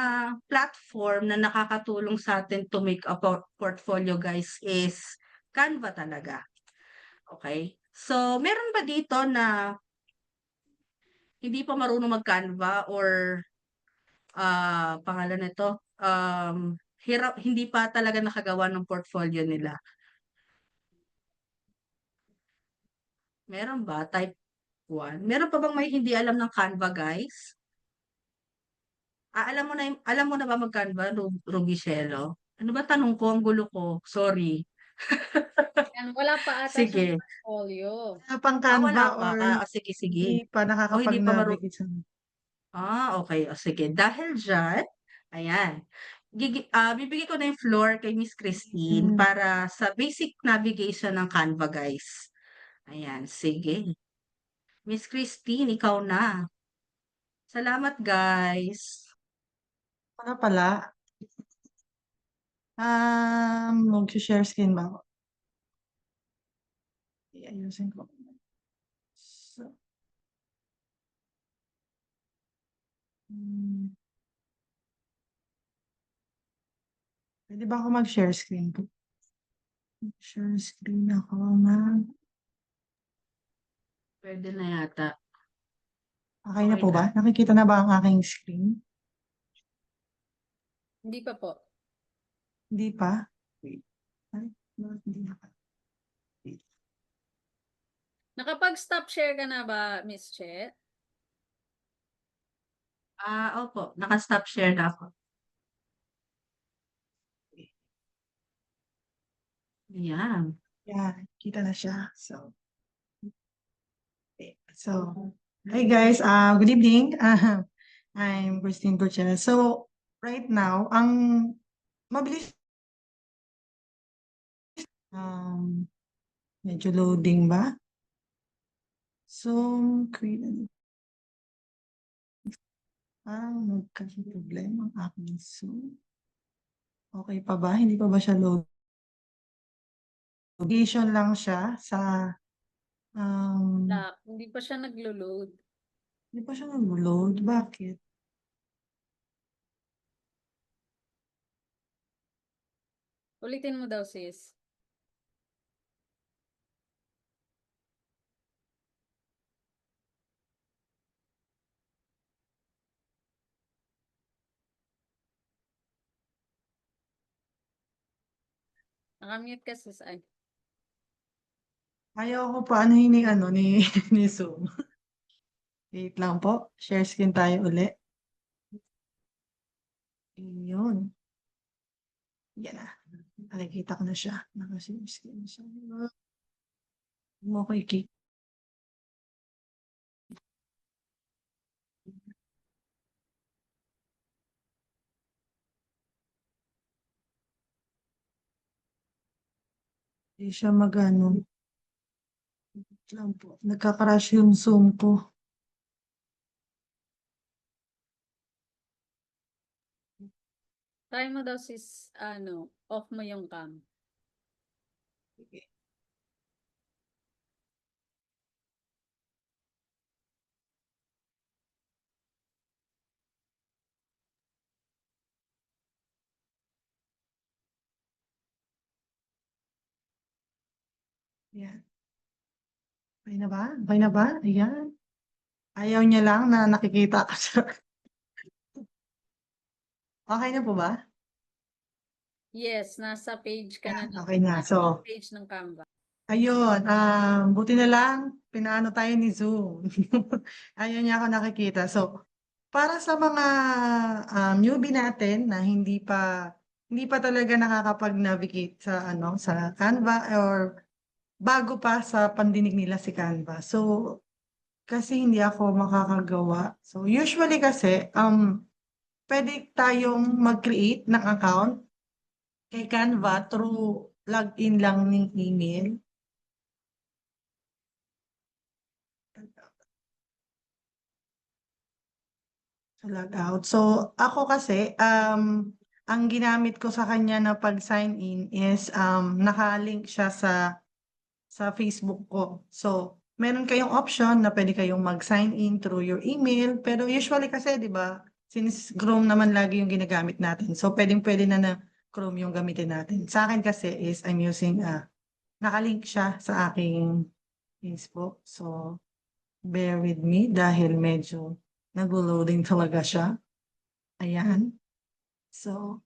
platform na nakakatulong sa atin to make a portfolio guys is Canva talaga. Okay? So, meron ba dito na hindi pa marunong mag-Canva or pangalan nito, hindi pa talaga nakagawa ng portfolio nila? Meron ba? Type 1. Meron pa bang may hindi alam ng Canva guys? Alam mo na ba mag-Canva, Rubicello? Ano ba tanong ko? Ang gulo ko. Sorry. And wala pa ata siyang Sige. portfolio. Wala pang Wala Canva pa. or Sige, sige. hindi pa O hindi pa nakakapag-navigate sa okay. O sige. Dahil diyan, ayan. Bibigay ko na yung floor kay Miss Christine Hmm. para sa basic navigation ng Canva, guys. Ayan, sige. Miss Christine, ikaw na. Salamat, guys. Ano pala? Mag-share screen ba ako? Iayusin ko. So, hmm, pwede ba ako mag-share screen? Share screen ako na. Pwede na yata. Okay na Okay po na. ba? Nakikita na ba ang aking screen? Hindi pa po. Hindi pa? Wait. Ay, bakit hindi na pa? Nakapag-stop share ka na ba, Miss Che? Opo. Naka-stop share na ako. Ayan. Yan, kita na siya. So, So, hi guys, good evening. I'm Christine Gutierrez. So, right now, ang mabilis, medyo loading ba? So, nagka-problema ang aking Zoom. Okay pa ba? Hindi pa ba siya load? Location lang siya sa, Hindi pa siya naglo-load. hindi pa siya nag-load. Bakit? Ulitin mo daw, sis. Nakamute ka, sis. Ay. Ayaw ko pa ano ni ni Zoom. Wait lang po. Share screen tayo uli. Yun. Yan na. Nakikita ko na siya. Naka-share screen siya. Mo ko i-click. Hindi siya mag-ano. Wait lang po. Nagka-crash yung Zoom ko. Try mo daw, sis, off mo yung cam. Sige. Yan. Okay na ba? Okay na ba? Ayan. Ayaw niya lang na nakikita ka siya. Okay na po ba? Yes, nasa page ka na. Okay na. So, Page ng Canva. ayun. Buti na lang, pinaano tayo ni Zoom. Ayaw niya ako nakikita. So, para sa mga newbie natin na hindi pa talaga nakakapag-navigate sa sa Canva or bago pa sa pandinig nila si Canva. So, kasi hindi ako makakagawa. So, usually kasi, pwede tayong mag-create ng account kay Canva through login lang ng email. So, log out. So, ako kasi, ang ginamit ko sa kanya na pag-sign in is, nakalink siya sa Facebook ko. So, meron kayong option na pwede kayong mag-sign in through your email. Pero usually kasi, di ba, since Chrome naman lagi yung ginagamit natin. So, pwedeng-pwede na Chrome yung gamitin natin. Sa akin kasi is I'm using, nakalink siya sa aking Facebook. So, bear with me dahil medyo nag-loading talaga siya. Ayan. So,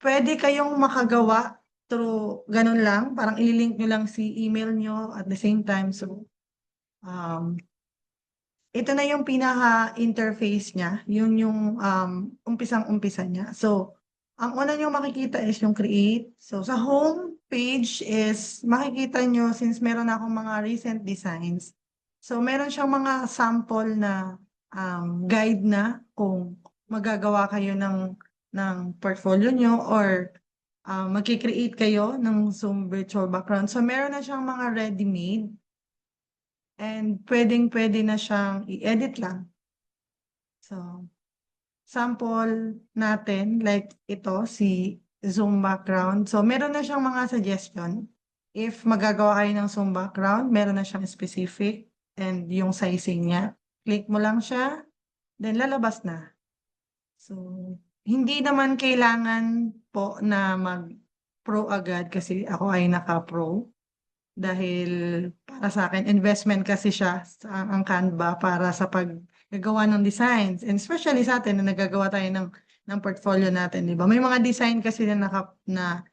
pwede kayong makagawa through ganun lang. Parang ililink nyo lang si email nyo at the same time. So, ito na yung pinaka-interface niya. Yun yung umpisang-umpisa niya. So, ang una nyo makikita is yung create. So, sa home page is makikita nyo since meron akong mga recent designs. So, meron siyang mga sample na guide na kung magagawa kayo ng portfolio nyo or magkikreate kayo ng Zoom virtual background. So, meron na siyang mga ready-made and pwedeng-pwede na siyang i-edit lang. So, sample natin, like ito, si Zoom background. So, meron na siyang mga suggestion. If magagawa kayo ng Zoom background, meron na siyang specific and yung sizing niya. Click mo lang siya, then lalabas na. So, hindi naman kailangan po na mag-pro agad kasi ako ay naka-pro. Dahil para sa akin, investment kasi siya ang Canva para sa paggagawa ng designs. And especially sa atin na nagagawa tayo ng portfolio natin, di ba? May mga design kasi na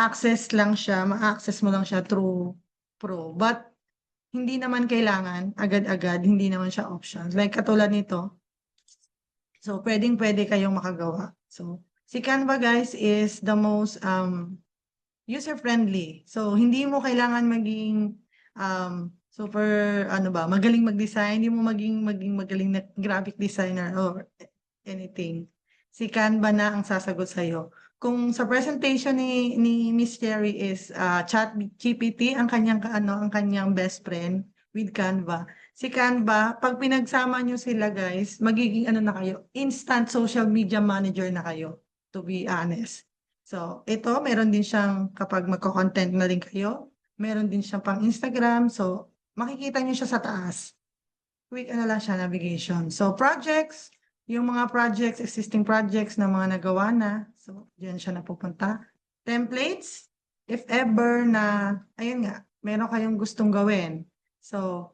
access lang siya, ma-access mo lang siya through Pro. But hindi naman kailangan agad-agad, hindi naman siya options. Like katulad nito. So, pwedeng-pwede kayong makagawa. So, si Canva guys is the most user-friendly. So, hindi mo kailangan maging super ano ba, magaling mag-design, hindi mo maging magaling na graphic designer or anything. Si Canva na ang sasagot sa'yo. Kung sa presentation ni Miss Cherry is ChatGPT ang kanyang ang kanyang best friend with Canva. Si Canva, pag pinagsama nyo sila guys, magiging ano na kayo, instant social media manager na kayo, to be honest. So, ito, meron din siyang kapag magko-content na rin kayo, meron din siyang pang Instagram. So, makikita nyo siya sa taas. Quick ano lang siya, navigation. So, projects, yung mga projects, existing projects na mga nagawa na. So, diyan siya napupunta. Templates, if ever na, ayun nga, meron kayong gustong gawin. So,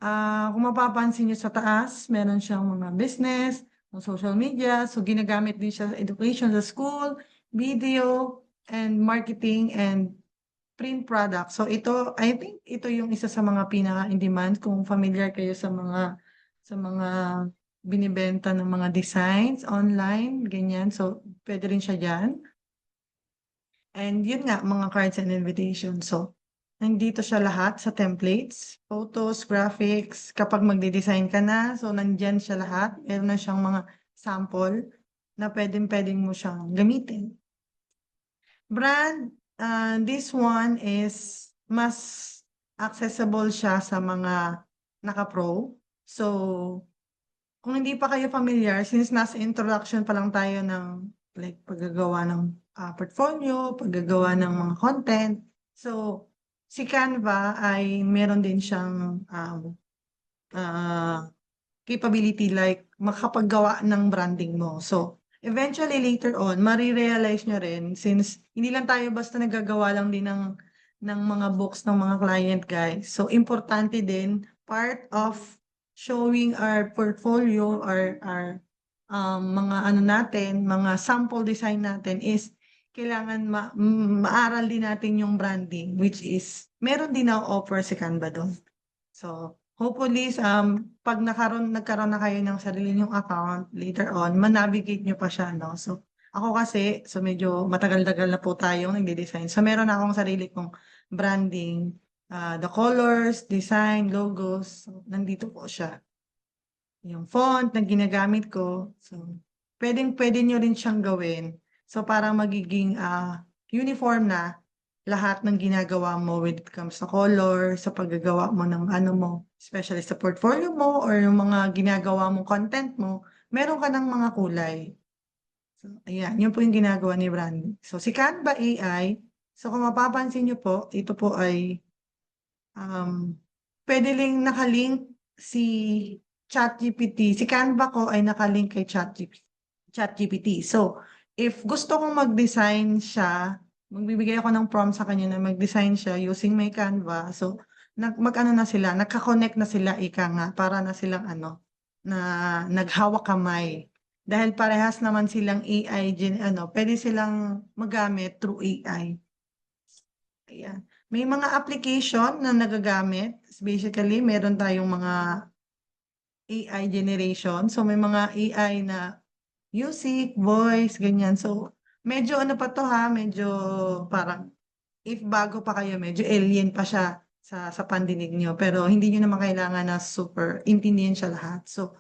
kung mapapansin nyo sa taas, meron siyang mga business, social media. So, ginagamit din siya sa education sa school, video, and marketing, and print product. So ito, I think ito yung isa sa mga pinaka-in-demand kung familiar kayo sa mga binibenta ng mga designs online, ganyan. So pwede rin siya diyan. And yun nga, mga cards and invitations. So nandito siya lahat sa templates, photos, graphics. Kapag magde-design ka na, so nandyan siya lahat. Meron na siyang mga sample na pwedeng mo siyang gamitin. Brand, this one is mas accessible siya sa mga naka-pro. So, kung hindi pa kayo familiar, since nasa introduction pa lang tayo ng like paggagawa ng portfolio, paggagawa ng mga content. So, si Canva ay meron din siyang capability like makapaggawa ng branding mo. So, eventually later on, marirealize nyo rin since hindi lang tayo basta nagagawa lang din ng mga books ng mga client guys. So, importante din part of showing our portfolio or our mga ano natin, mga sample design natin is kailangan maaral din natin yung branding which is meron din na offer si Canva doon. So, hopefully, pag nagkaroon na kayo ng sarili nyong account later on, manavigate nyo pa siya, no? So, ako kasi, so medyo matagal-tagal na po tayong nagde-design. So, meron na akong sarili kong branding, the colors, design, logos. So, nandito po siya. Yung font na ginagamit ko. So, pwede nyo rin siyang gawin. So, parang magiging uniform na lahat ng ginagawa mo when it comes sa color, sa paggagawa mo ng ano mo, especially sa portfolio mo or yung mga ginagawa mong content mo, meron ka ng mga kulay. So, ayan, yun po yung ginagawa ni Brandy. So, si Canva AI, so kung mapapansin nyo po, ito po ay pwede rin nakalink si ChatGPT. Si Canva ko ay nakalink kay ChatGPT. So, if gusto kong mag-design siya, magbibigay ako ng prompt sa kanya na mag-design siya using my Canva. So, mag-ano na sila, nagka-connect na sila, ika nga, para na silang na naghawak kamay. Dahil parehas naman silang AI, pwede silang magamit through AI. Ayan. May mga application na nagagamit. Basically, meron tayong mga AI generation. So, may mga AI na music, voice, ganyan. So, medyo ano pa to ha, medyo parang if bago pa kayo, medyo alien pa siya sa pandinig nyo. Pero hindi nyo naman kailangan na super intindihin siya lahat. So,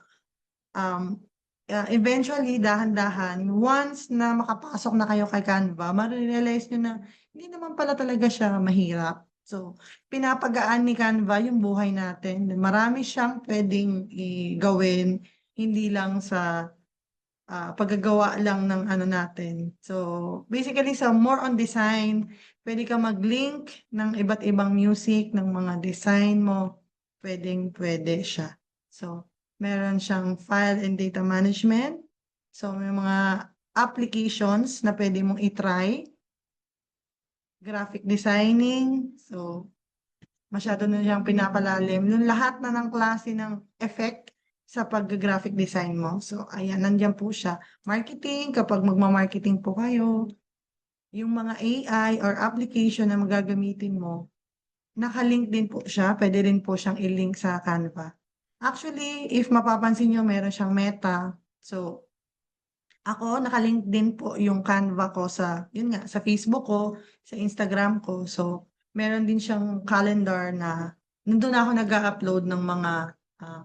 eventually, dahan-dahan, once na makapasok na kayo kay Canva, marirealize nyo na hindi naman pala talaga siya mahirap. So, pinapagaan ni Canva yung buhay natin. Marami siyang pwedeng gawin, hindi lang sa paggagawa lang ng ano natin. So, basically, sa more on design, pwede ka mag-link ng iba't ibang music, ng mga design mo. Pwede siya. So, meron siyang file and data management. So, may mga applications na pwede mong itry. Graphic designing. So, masyado na siyang pinapalalim. Yung lahat na ng klase ng effect sa pag-graphic design mo. So, ayan, nandiyan po siya. Marketing, kapag magma-marketing po kayo, yung mga AI or application na magagamitin mo, nakalink din po siya. Pwede rin po siyang i-link sa Canva. Actually, if mapapansin nyo, meron siyang Meta. So, ako, nakalink din po yung Canva ko yun nga, sa Facebook ko, sa Instagram ko. So, meron din siyang calendar na nandun ako nag-upload ng mga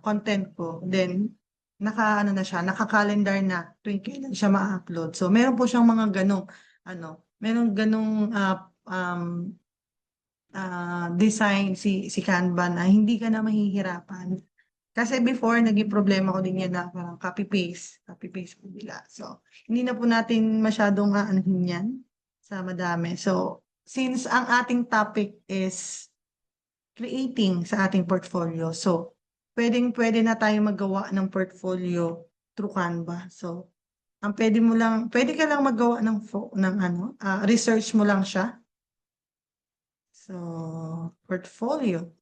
content ko. Then, naka, ano na siya, naka-calendar na tuwing kailan siya ma-upload. So, meron po siyang mga ganong, meron ganong design si Canva na hindi ka na mahihirapan. Kasi before, naging problema ko din yan na parang copy-paste po nila. So, hindi na po natin masyadong aanhin yan sa madami. So, since ang ating topic is creating sa ating portfolio, so, pwede na tayo magawa ng portfolio through Canva. So, ang pwede ka lang magawa ng research mo lang siya. So, portfolio.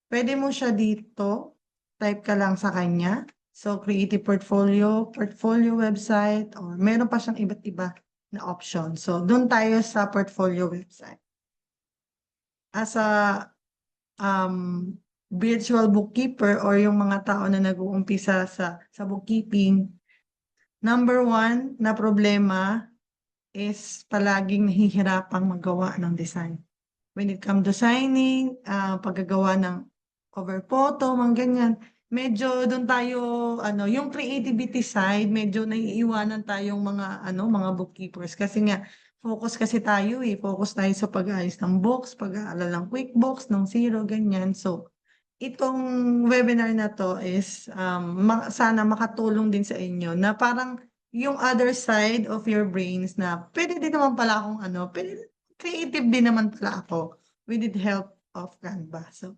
Pwede mo siya dito, type ka lang sa kanya. So, creative portfolio, portfolio website, or meron pa siyang iba't iba na option. So, doon tayo sa portfolio website. As a virtual bookkeeper or yung mga tao na nag-uumpisa sa bookkeeping, number one na problema is palaging nahihirapang magawa ng design. When it comes to signing, paggagawa ng cover photo, mga ganyan, medyo doon tayo, yung creativity side, medyo naiiwanan tayong mga bookkeepers. Kasi nga, focus tayo sa pag-aayos ng books, pag-aalala ng QuickBooks, ng Xero, ganyan. So, itong webinar na to is sana makatulong din sa inyo na parang yung other side of your brains na pwede din naman pala akong creative din naman pala ako with the help of Canva. So,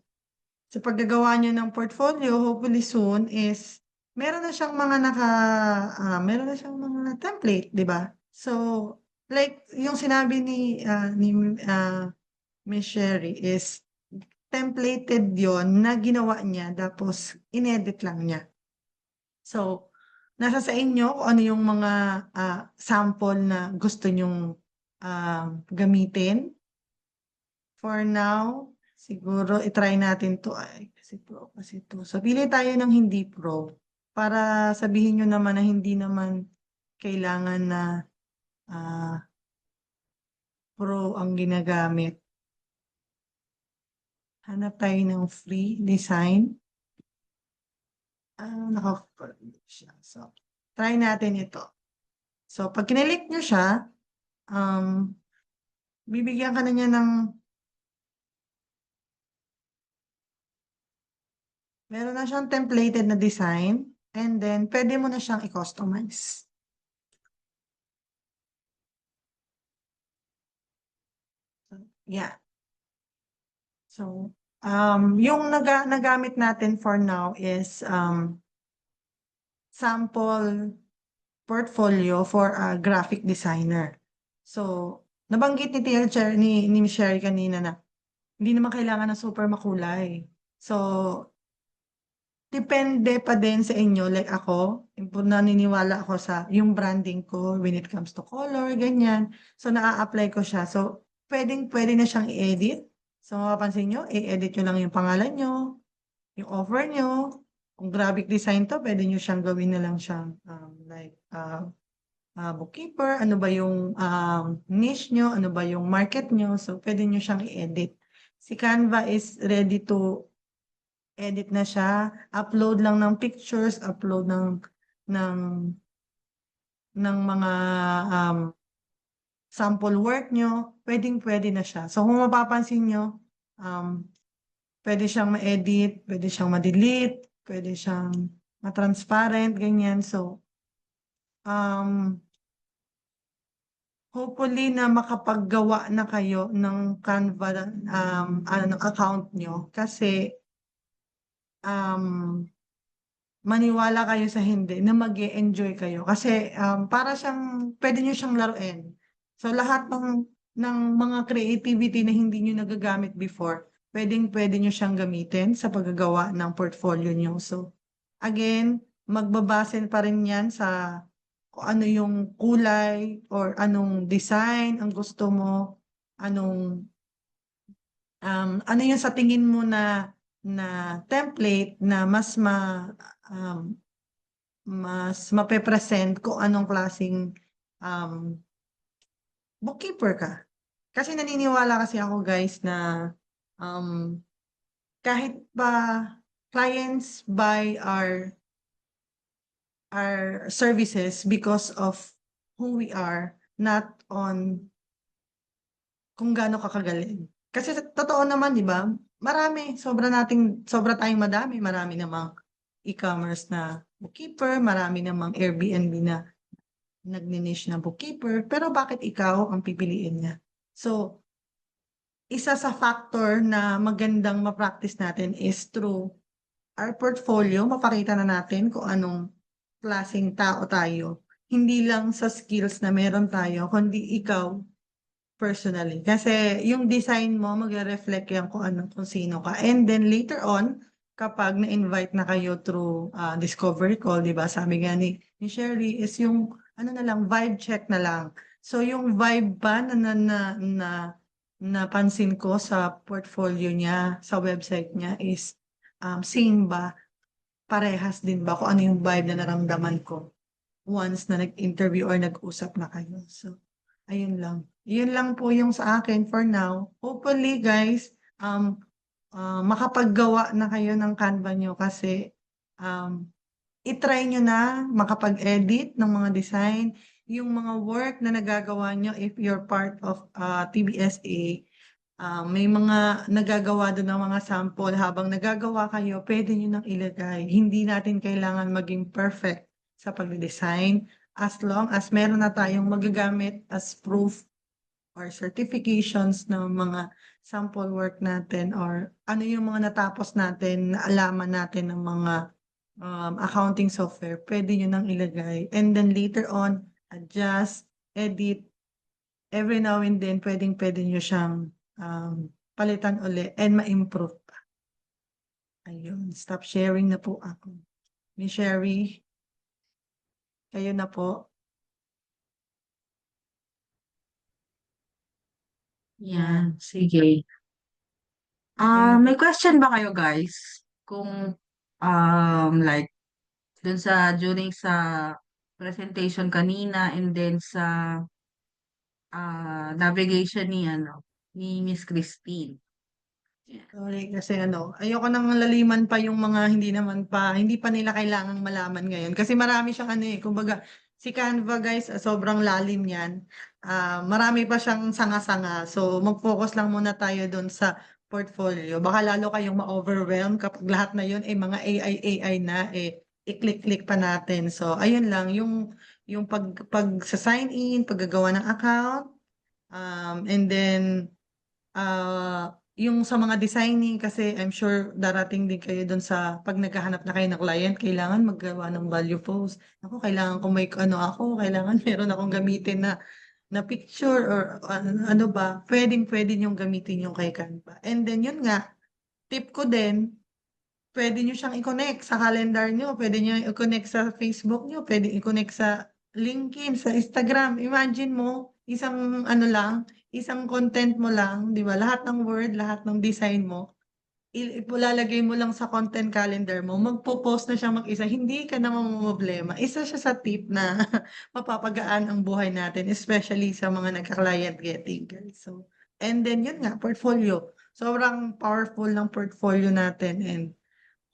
sa paggagawa nyo ng portfolio, hopefully soon is meron na siyang mga template, di ba? So, like yung sinabi ni Miss Sherry is templated yon na ginawa niya tapos inedit lang niya. So, nasa sa inyo kung ano yung mga sample na gusto nyong gamitin. For now, siguro itry natin to kasi pro kasi to. So, pili tayo ng hindi pro para sabihin nyo naman na hindi naman kailangan na pro ang ginagamit. Hanap tayo ng free design. Siya. So, try natin ito. So, pag kinilik nyo siya, bibigyan ka na niya ng meron na siyang templated na design and then pwede mo na siyang i-customize. Yeah. So, yung nagamit natin for now is sample portfolio for a graphic designer. So, nabanggit ni Miss Sherry kanina na hindi naman kailangan na super makulay. So, depende pa din sa inyo. Like ako, naniniwala ako sa yung branding ko when it comes to color, ganyan. So, naa-apply ko siya. So, pwede na siyang i-edit. So, mapapansin nyo, i-edit nyo lang yung pangalan nyo, yung offer nyo. Kung graphic design to, pwede nyo siyang gawin na lang siyang bookkeeper, ano ba yung niche nyo, ano ba yung market nyo. So, pwede nyo siyang i-edit. Si Canva is ready to edit na siya, upload lang ng pictures, upload ng mga sample work nyo, pwede na siya. So, kung mapapansin nyo, pwede siyang ma-edit, pwede siyang ma-delete, pwede siyang ma-transparent, ganyan. So, hopefully na makapaggawa na kayo ng Canva account nyo kasi maniwala kayo sa hindi na mag-e-enjoy kayo kasi para siyang pwede nyo siyang laruin. So lahat ng mga creativity na hindi nyo nagagamit before, pwede nyo siyang gamitin sa paggagawa ng portfolio nyo. So again, magbabase pa rin yan sa kung ano yung kulay or anong design ang gusto mo, ano yung sa tingin mo na template na mas mape-present kung anong klaseng bookkeeper ka. Kasi naniniwala kasi ako guys na kahit pa clients buy our services because of who we are, not on kung gaano ka kagaling. Kasi totoo naman, 'di ba? Sobra tayong madami. Marami namang e-commerce na bookkeeper, marami namang Airbnb na nagni-niche na bookkeeper, pero bakit ikaw ang pipiliin niya? So, isa sa factor na magandang ma-practice natin is through our portfolio, mapakita na natin kung anong klaseng tao tayo. Hindi lang sa skills na meron tayo, kundi ikaw personally. Kasi yung design mo, magre-reflect yan kung sino ka. And then later on, kapag na-invite na kayo through discovery call, di ba? Sabi nga ni Sherry, is yung ano na lang, vibe check na lang. So yung vibe ba napansin ko sa portfolio niya, sa website niya is same ba? Parehas din ba kung ano yung vibe na naramdaman ko once na nag-interview or nag-usap na kayo. So, ayun lang. Yun lang po yung sa akin for now. Hopefully, guys, makapaggawa na kayo ng Canva nyo kasi itry nyo na makapag-edit ng mga design. Yung mga work na nagagawa nyo if you're part of TBSA, may mga nagagawa doon ng mga sample. Habang nagagawa kayo, pwede nyo nang ilagay. Hindi natin kailangan maging perfect sa pag-design as long as meron na tayong magagamit as proof or certifications ng mga sample work natin or ano yung mga natapos natin, naalaman natin ng mga accounting software, pwede nyo nang ilagay. And then later on, adjust, edit, every now and then, pwede nyo siyang palitan uli and ma-improve pa. Ayun, stop sharing na po ako. Miss Sherry, kayo na po. Yan, sige. Okay. May question ba kayo guys? Kung like dun during sa presentation kanina and then sa navigation ni Miss Christine. Yan. Sorry kasi ayoko nang laliman pa yung mga hindi pa nila kailangang malaman ngayon. Kasi marami siyang kumbaga, si Canva guys, sobrang lalim yan. Marami pa siyang sanga-sanga. So, mag-focus lang muna tayo doon sa portfolio. Baka lalo kayong ma-overwhelm kapag lahat na yun mga AI na, i-click-click pa natin. So, ayun lang, yung sa sign in, paggagawa ng account, and then, yung sa mga designing kasi I'm sure darating din kayo dun sa pag naghahanap na kayo ng client, kailangan maggawa ng value post. Ako, kailangan kung may kailangan meron akong gamitin na picture or ano ba, pwede yung gamitin yung kay Canva. And then yun nga, tip ko din, pwede nyo siyang i-connect sa calendar nyo, pwede nyo i-connect sa Facebook nyo, pwede i-connect sa LinkedIn, sa Instagram. Imagine mo, isang content mo lang, di ba? Lahat ng word, lahat ng design mo, ilalagay mo lang sa content calendar mo, magpo-post na siya mag-isa, hindi ka na mamumroblema. Isa siya sa tip na mapapagaan ang buhay natin, especially sa mga nagka-client getting, guys. So, and then yun nga, portfolio. Sobrang powerful ng portfolio natin and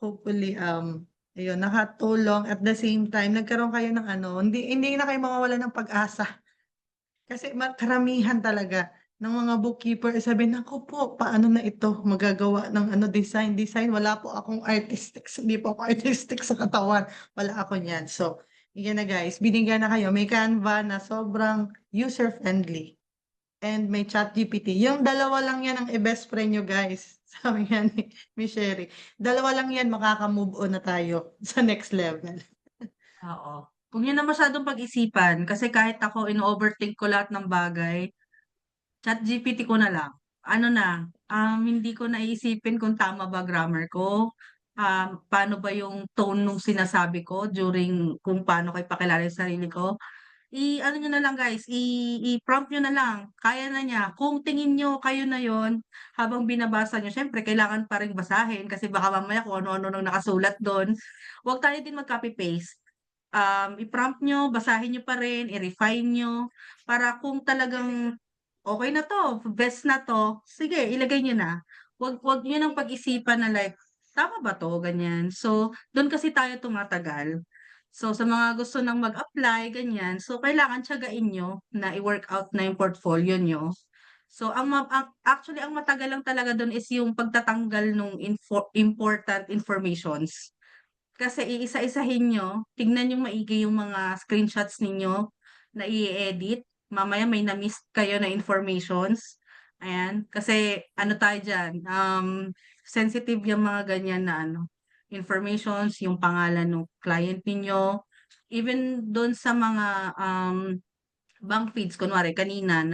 hopefully, ayun, nakatulong at the same time, nagkaroon kayo ng hindi na kayo mawawalan ng pag-asa. Kasi karamihan talaga ng mga bookkeeper, sabi, naku po, paano na ito magagawa ng design, wala po akong artistic, hindi po ako artistic sa katawan, wala ako niyan. So, yan na guys, binigyan na kayo, may Canva na sobrang user-friendly. And may ChatGPT. Yung dalawa lang yan ang i-best friend nyo, guys. Sabi nga ni Miss Sherry. Dalawa lang yan, makaka-move on na tayo sa next level. Oo. Huwag niyo na masyadong pag-isipan kasi kahit ako ino-overthink ko lahat ng bagay, ChatGPT ko na lang. Hindi ko naiisipin kung tama ba grammar ko, paano ba yung tone nung sinasabi ko during kung paano ko ipakilala yung sarili ko. I-ano niyo na lang guys, i-prompt niyo na lang, kaya na niya. Kung tingin niyo kayo na yon habang binabasa niyo, syempre kailangan pa ring basahin kasi baka mamaya kung ano-ano nang nakasulat doon. Huwag tayo din mag-copy-paste. I-prompt niyo, basahin niyo pa rin, i-refine niyo para kung talagang okay na 'to, best na 'to, sige ilagay niyo na. wag yun ang pag-isipan na like, tama ba 'to, ganyan. So, dun kasi tayo tumatagal. So, sa mga gusto ng mag-apply, ganyan, so kailangan tiyagain niyo na i-workout na yung portfolio niyo. So, actually ang matagal lang talaga dun is yung pagtatanggal nung important informations. Kasi iisa-isahin niyo, tignan niyong maigi yung mga screenshots ninyo na i-e-edit. Mamaya may na-miss kayo na informations. Ayan, kasi ano tayo diyan, sensitive yung mga ganyan na ano, informations, yung pangalan ng client ninyo. Even dun sa mga bank feeds, kunwari kanina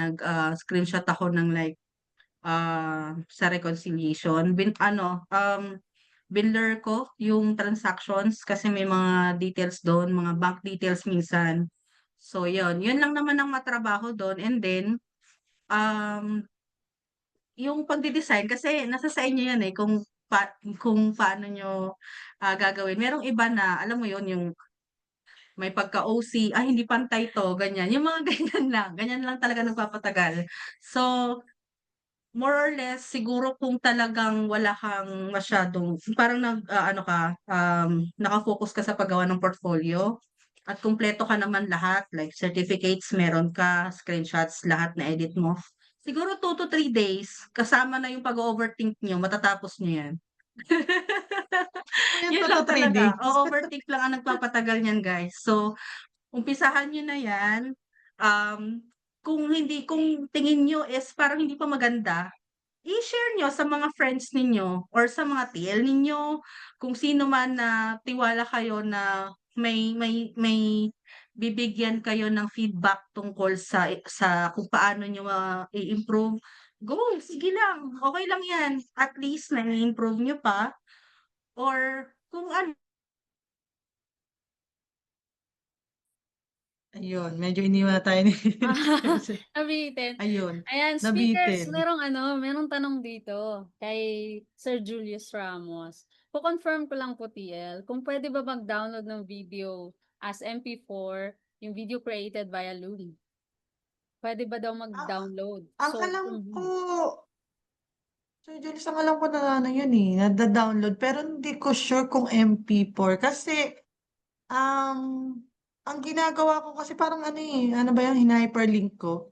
screenshot ako ng like sa reconciliation, binler ko yung transactions kasi may mga details doon, mga bank details minsan. So yun lang naman ang matrabaho doon and then, um, yung pagde-design kasi nasa sa inyo yan, eh, kung paano niyo, gagawin. Merong iba na alam mo yun, yung may pagka-OC, hindi pantay 'to, ganyan. Yung mga ganyan lang talaga nagpapatagal. So, more or less siguro kung talagang wala kang masyadong parang ano ka, naka-focus ka sa paggawa ng portfolio at kumpleto ka naman lahat like certificates meron ka, screenshots, lahat na edit mo. Siguro 2 to 3 days kasama na yung pag-o-overthink niyo matatapos niyo 'yan. Po yung 2 Yun to lang 3 talaga, days. o-overthink lang ang nagpapatagal niyan guys. So, umpisahan niyo na 'yan, kung tingin niyo is parang hindi pa maganda, i-share niyo sa mga friends ninyo or sa mga TL ninyo, kung sino man na tiwala kayo na may bibigyan kayo ng feedback tungkol sa kung paano niyo i-improve, go, sige lang, okey lang 'yan. At least nai-improve niyo pa or kung ano. Ayun, medyo iniwan na tayo ni Chelsea. Nabitin. Ayun, Ayan, speakers, nabitin. merong tanong dito kay Sir Julius Ramos. Co-confirm ko lang po, TL, kung pwede ba mag-download ng video as MP4, yung video created via Loom? Pwede ba daw Ah, mag-download? ang So, alam ko, Sir Julius, ang alam ko na ano yun eh, nada-download pero hindi ko sure kung MP4 kasi ang ginagawa ko kasi parang ano eh, ano ba yan, hina-hyperlink ko.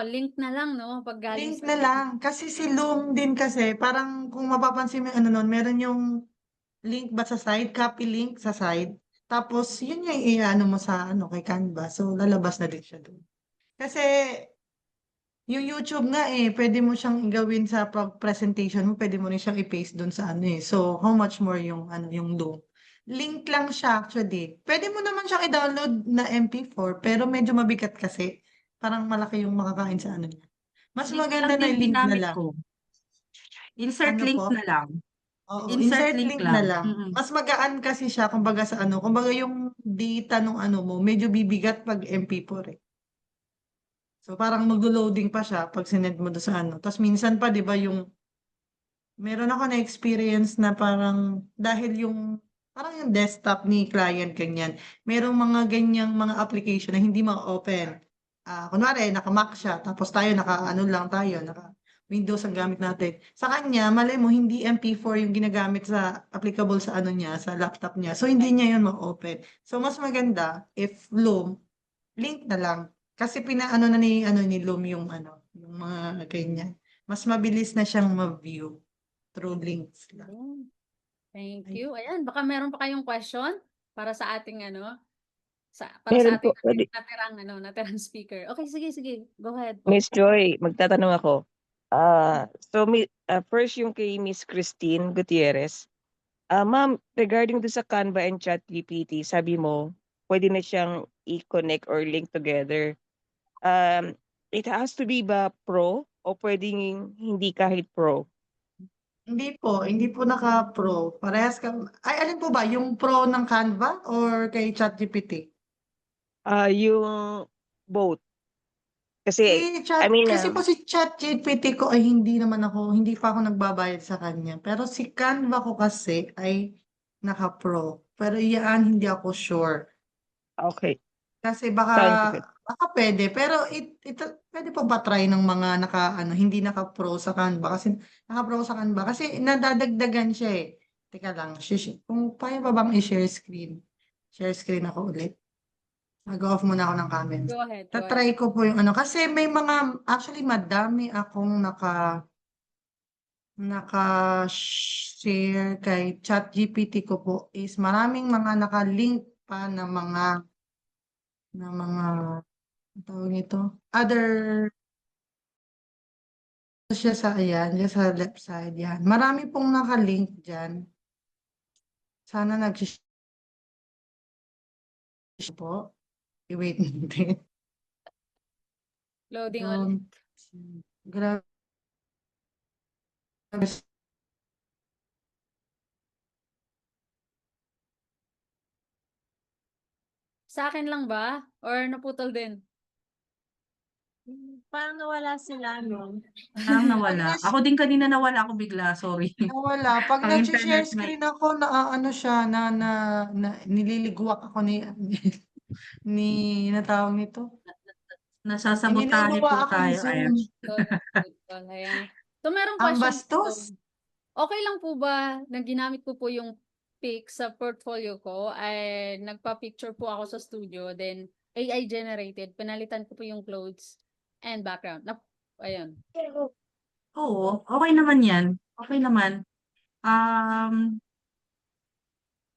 link na lang, no? Pag galing Link sa na link. lang. Kasi si Loom din kasi, parang kung mapapansin mo yung ano nun, meron yung link ba sa side, copy link sa side. Tapos, yun yung i-ano mo sa ano, kay Canva. So, lalabas na din siya doon. Kasi, yung YouTube nga eh, pwede mo siyang gawin sa presentation mo, pwede mo rin siyang i-paste doon sa ano eh. So, how much more yung ano, yung Loom. Link lang siya actually. Pwede mo naman siyang i-download na MP4, pero medyo mabigat kasi. Parang malaki yung makakain sa ano niya. Mas Link maganda lang na din link na ginamit lang. ko. Insert Ano link po? na lang. Oo, Insert insert link link na lang, lang. Mas magaan kasi siya kumbaga sa ano, kumbaga yung data nung ano mo, medyo bibigat pag MP4 eh. So parang maglo-loading pa siya pag sinend mo do sa ano. Tapos minsan pa 'di ba yung meron ako na experience na parang dahil parang yung desktop ni client ganyan. Merong mga ganyang mga application na hindi ma-open. Kunwari naka-Mac siya tapos tayo naka-ano lang tayo, naka-Windows ang gamit natin. Sa kanya, malay mo hindi MP4 yung ginagamit sa applicable sa ano niya, sa laptop niya. So hindi niya yun ma-open. So mas maganda if Loom, link na lang. Kasi pinaano na ni Loom yung ano, yung mga ganyan. Mas mabilis na siyang ma-view through links lang. Ayun. Thank Ayun. you. Ayan, baka meron pa kayong question para sa ating para Meron sa ating po, pwede. natirang speaker. Okay, sige. Go ahead po. Miss Joy, magtatanong ako. First yung kay Miss Christine Gutierrez. Ma'am, regarding do sa Canva and ChatGPT, sabi mo, pwede na siyang i-connect or link together. It has to be ba pro o pwedeng hindi kahit pro? Hindi po naka-pro. Parehas ay alin po ba, yung pro ng Canva or kay ChatGPT? Yung both. Kasi, Kasi po si ChatGPT ko ay hindi pa ako nagbabayad sa kanya. Pero si Canva ko kasi ay naka-pro. Pero iyan hindi ako sure. okay. Kasi Sounds good. baka pwede, pero pwede pa ba try ng mga hindi naka-pro sa Canva kasi naka-pro sa Canva kasi nadadagdagan siya eh. Teka lang, kung kaya pa bang i-share screen? Share screen ako ulit. Mag-off muna ako ng comments. Go ahead, go ahead. Tatry ko po yung kasi may actually madami akong naka-share kay ChatGPT ko po is maraming mga naka-link pa na mga ang tawag nito, other siya sa ayan, diyan sa left side yan. Marami pong naka-link diyan. Sana po. I-wait natin. Loading ulit. Grabe. Sa akin lang ba? Or naputol din? Parang nawala sila, no? Parang nawala. Ako din kanina nawala ako bigla, sorry. Wala. Pag Ang nag-share internet screen ako, ano siya, nililigwak ako ni natawag nito. Nasasabotahe Ninunuwa po ako ni tayo. Ayan. Zoom. Tol, ayan. So, merong Ang question bastos. dito. Okay lang po ba na ginamit ko po yung pic sa portfolio ko ay nagpa-picture po ako sa studio, then AI generated, pinalitan ko po yung clothes and background. Ayun. Oo, okay naman yan. Okay naman. Um,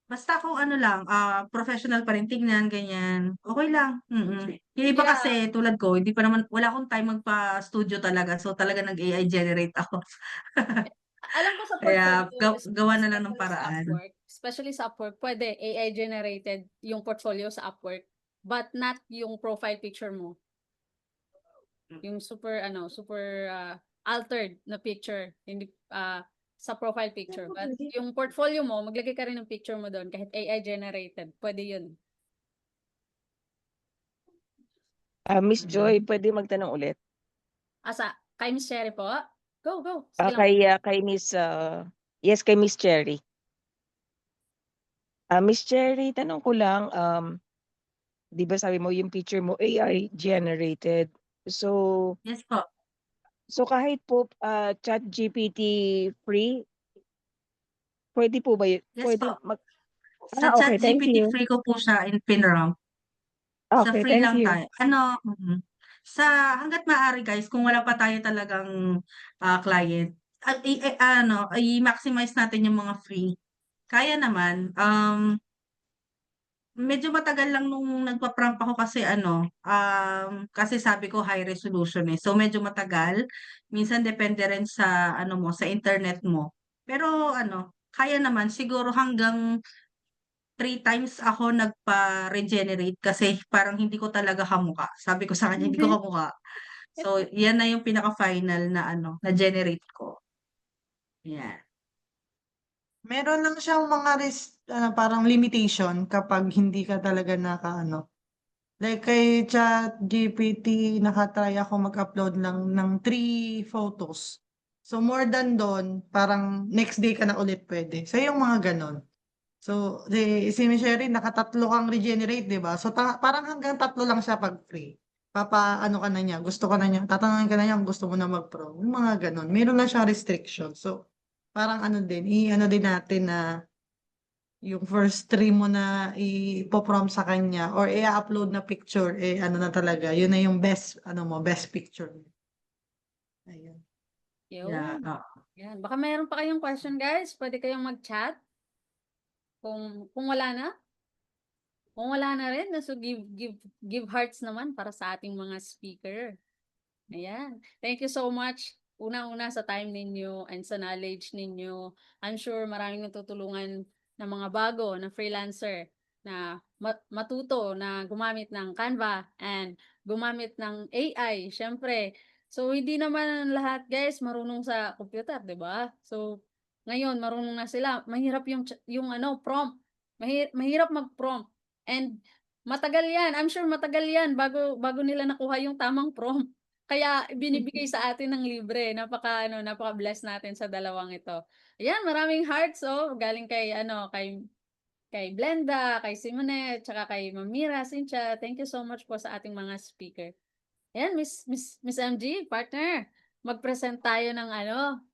Basta kung ano lang, professional pa rin tingnan, ganyan. Okay lang. Yung iba Yeah. kasi tulad ko, hindi pa naman, wala akong time magpa-studio talaga. So talaga nag-AI generate ako. Alam ko sa Kaya portfolio, gawa na lang ng especially sa paraan. Upwork, pwede AI generated yung portfolio sa Upwork, but not yung profile picture mo. Yung super altered na picture, hindi sa profile picture. But yung portfolio mo, maglagay ka rin ng picture mo doon kahit AI generated. Pwede yun. Miss Joy, pwede magtanong ulit? Kay Miss Sherry po? Go. Sige lang. Kay Miss, yes, kay Miss Cherry. Miss Cherry, tanong ko lang, di ba sabi mo yung picture mo AI generated? So Yes po. kahit po ChatGPT free, pwede po ba yun? Yes Pwede po. Sa okay, thank ChatGPT, you. free ko po siya in PinRank. Sa Okay, free thank lang you. tayo. Hangga't maaari guys, kung wala pa tayo talagang client, i-maximize natin yung mga free. Kaya naman, medyo matagal lang nung nagpa-prompt ako kasi kasi sabi ko high resolution eh. So medyo matagal. Minsan depende rin sa sa internet mo. Pero kaya naman siguro hanggang 3 times ako nagpa-regenerate kasi parang hindi ko talaga kamukha. Sabi ko sa kanya, hindi ko kamukha. So, yan na yung pinaka-final na na-generate ko. Yan. Meron lang siyang mga parang limitation kapag hindi ka talaga Like kay ChatGPT, nakatry ako mag-upload lang ng 3 photos. So more than doon, parang next day ka na ulit pwede. So yung mga ganon. So, si Miss Sherry, nakatatlo kang regenerate, di ba? So, parang hanggang 3 lang siya pag free. Ano ka na niya, gusto ka na niya, tatanungin ka na niya kung gusto mo na mag-pro. Yung mga ganon. Meron na siya restriction. So, parang i-ano din natin na yung first 3 mo na ipo-prompt sa kanya or i-upload na picture, na talaga, yun na yung best picture. Ayun. Yeah. Yun. Yan. Baka mayroon pa kayong question, guys. Pwede kayong mag-chat. Kung wala na. Kung wala na rin, so give hearts naman para sa ating mga speaker. Ayan. Thank you so much. Una-una sa time ninyo and sa knowledge ninyo. I'm sure maraming natutulungan ng mga bago na freelancer na matuto na gumamit ng Canva and gumamit ng AI, syempre. So, hindi naman lahat, guys, marunong sa computer, di ba? So, ngayon, marunong na sila. Mahirap yung prompt. Mahirap mag-prompt. And matagal yan. I'm sure matagal yan bago nila nakuha yung tamang prompt. Kaya binibigay sa atin ng libre. Napaka-bless natin sa dalawang ito. Ayan, maraming hearts galing kay kay Blenda, kay Simonet, tsaka kay Mamira, Cynthia. Thank you so much po sa ating mga speaker. Ayan, Miss MG, partner, mag-present tayo ng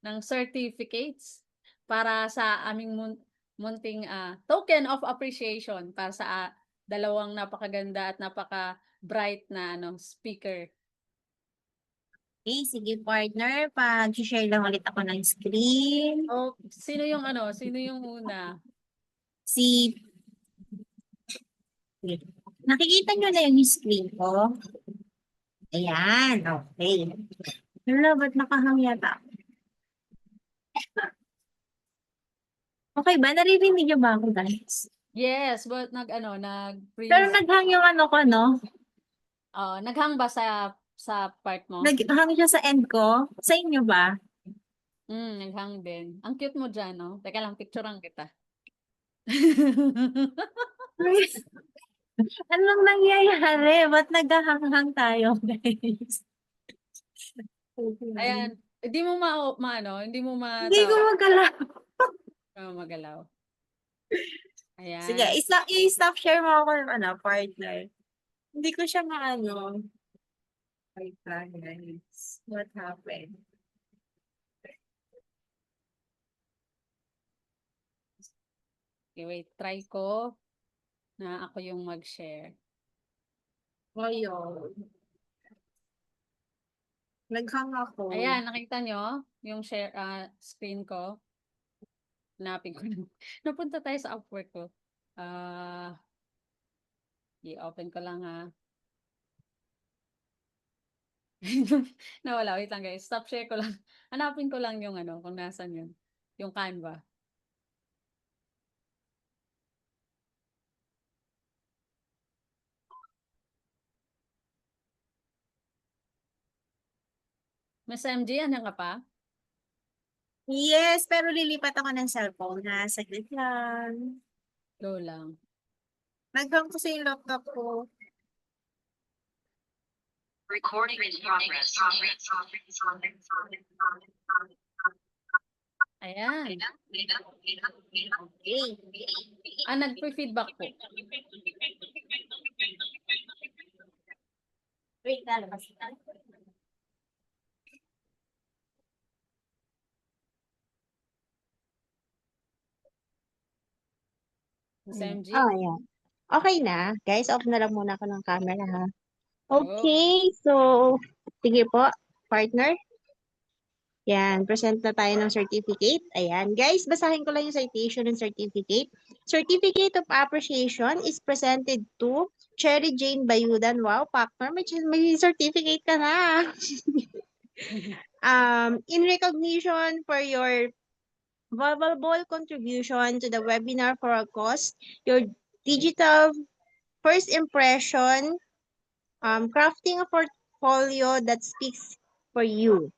ng certificates para sa aming munting token of appreciation para sa dalawang napakaganda at napaka-bright na speaker. Okay, sige partner, pag-share lang ulit ako ng screen. Oh, sino yung una? Si nakikita nyo na yung screen ko? Ayan, okay. Wala, ba't nakahang yata? Okay ba? Naririnig nyo ba ako, guys? Yes, but Pero nag-freeze. naghang yung ano ko, no? Naghang ba sa part mo? Naghang siya sa end ko. Sa inyo ba? Naghang din. Ang cute mo dyan, no? Teka lang, picturean kita. Anong nangyayari? Ba't naghahang tayo, guys? Ayan, hindi mo hindi mo Hindi ko magalaw. magalaw. Ayan. Sige, i-stop share mo ako ng partner. Hindi ko siya maano. Wait lang, guys. What happened? Okay, wait, try ko na ako yung mag-share. Ngayon. Naghang ako. Ayan, nakita nyo yung share screen ko. Hanapin ko na. Napunta tayo sa Upwork ko. I-open ko lang Nawala, wait lang guys. Stop share ko lang. Hanapin ko lang yung kung nasan yun. Yung Canva. Miss MG, andiyan ka pa? Yes, pero lilipat ako ng cellphone na. Saglit lang. Go lang. Naghang ko sa yung laptop ko. Recording in progress. Ayan. Okay. Nagpe-feedback po. Wait, lalabas na. Miss MG? Ayan. Okay na. Guys, off na lang muna ako ng camera, ha? Go. Okay, so, sige po, partner. Yan, present na tayo ng certificate. Ayan, guys, basahin ko lang yung citation and certificate. Certificate of Appreciation is presented to Cherry Jane Bayudan. Wow, partner, may certificate ka na. In recognition for your valuable contribution to the webinar for a cause, your digital first impression, crafting a portfolio that speaks for you.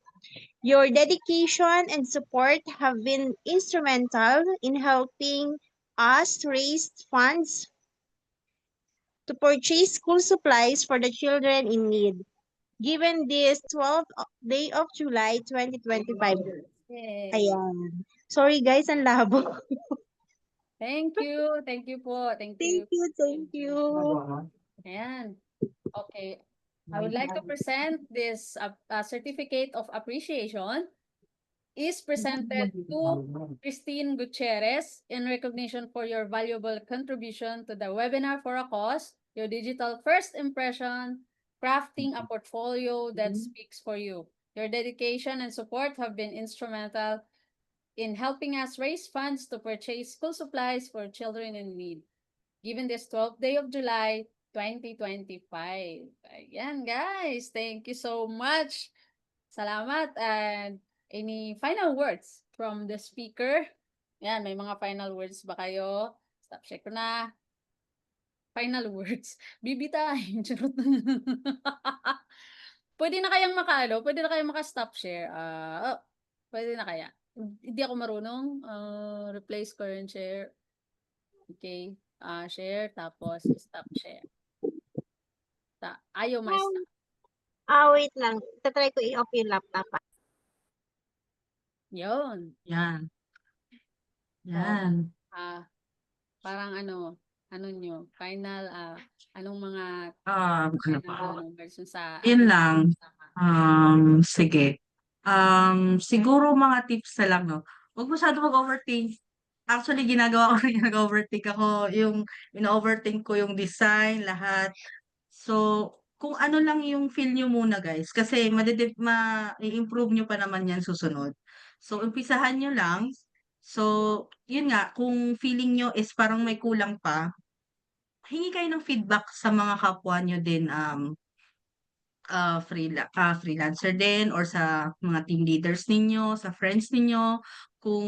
Your dedication and support have been instrumental in helping us raise funds to purchase school supplies for the children in need. Given this 12th day of July 2025. Yay. Ayan. Sorry guys, ang labo. Thank you. Thank you po. Thank you. Thank you. Ayan. Okay. I would like to present this certificate of appreciation is presented to Christine Gutierrez in recognition for your valuable contribution to the webinar for a cause, your digital first impression, crafting a portfolio that speaks for you. Your dedication and support have been instrumental in helping us raise funds to purchase school supplies for children in need. Given this 12th day of July, 2025. Ayan, guys. Thank you so much. Salamat. And any final words from the speaker? Yan, may mga final words ba kayo? Stop share ko na. Final words. Bibitahin. Charot. Pwede na kayang pwede na kayang maka-stop share. Pwede na kaya. Hindi ako marunong. Replace current share. Okay. Share, tapos stop share. Ayaw ma-stop. Wait lang. Tatry ko i-off yung laptop. Yun. Yan. Yan. Parang ano nyo, final, anong mga Ano pa? version sa Yun ating lang. Sige. Siguro mga tips na lang, no? Huwag masyado mag-overthink. Actually, ginagawa ko rin, nag-overthink ako. Yung, in-overthink ko yung design, lahat. So, kung ano lang yung feel nyo muna, guys. Kasi, ma-improve nyo pa naman yan susunod. So, umpisahan nyo lang. So, yun nga, kung feeling nyo is parang may kulang pa, hingi kayo ng feedback sa mga kapwa nyo din, freelancer din or sa mga team leaders ninyo, sa friends ninyo, kung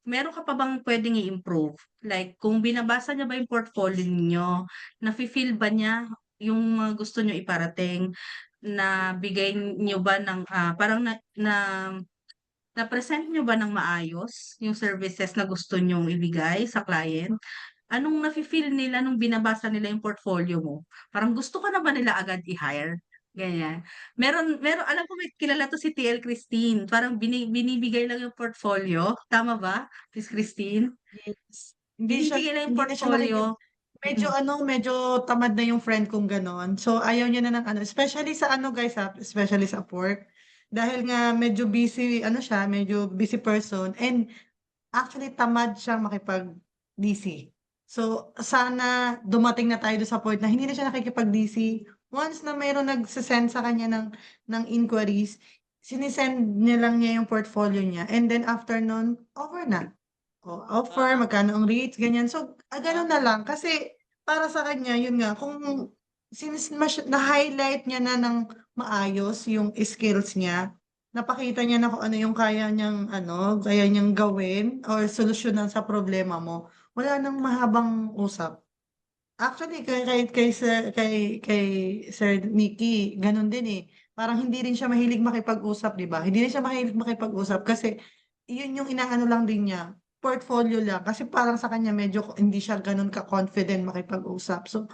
meron ka pa bang pwedeng i-improve. Like, kung binabasa niya ba yung portfolio ninyo, nafe-feel ba niya yung mga gusto niyo iparating, na bigay niyo ba ng, parang na-present niyo ba ng maayos yung services na gusto niyong ibigay sa client? Anong nafe-feel nila nung binabasa nila yung portfolio mo? Parang gusto ka na ba nila agad i-hire? Ganyan. Meron, alam ko may kilala to si TL Christine. Parang binibigay lang yung portfolio. Tama ba, Miss Christine? Yes. Binibigay lang yung Hindi na siya portfolio. medyo medyo tamad na yung friend kong gano'n. So, ayaw niya na ng especially sa guys especially sa Upwork. Dahil nga medyo busy, siya, medyo busy person. And actually, tamad siyang makipag-DC. So, sana dumating na tayo doon sa point na hindi na siya nakikipag-DC. Once na mayroong nagsasend sa kanya ng inquiries, sinisend niya lang niya yung portfolio niya. And then after nun, over na. O, offer, magkano ang rates, ganyan. So, ganun na lang. Kasi para sa kanya, yun nga, kung since na-highlight niya na ng maayos yung skills niya, napakita niya na kung ano yung kaya niyang gawin or solusyonan sa problema mo, wala nang mahabang usap. Actually, kay Sir Nicky, ganun din eh. Parang hindi rin siya mahilig makipag-usap, di ba? Hindi rin siya mahilig makipag-usap kasi yun yung inaano lang din niya, portfolio lang. Kasi parang sa kanya medyo hindi siya ganun ka-confident makipag-usap. So,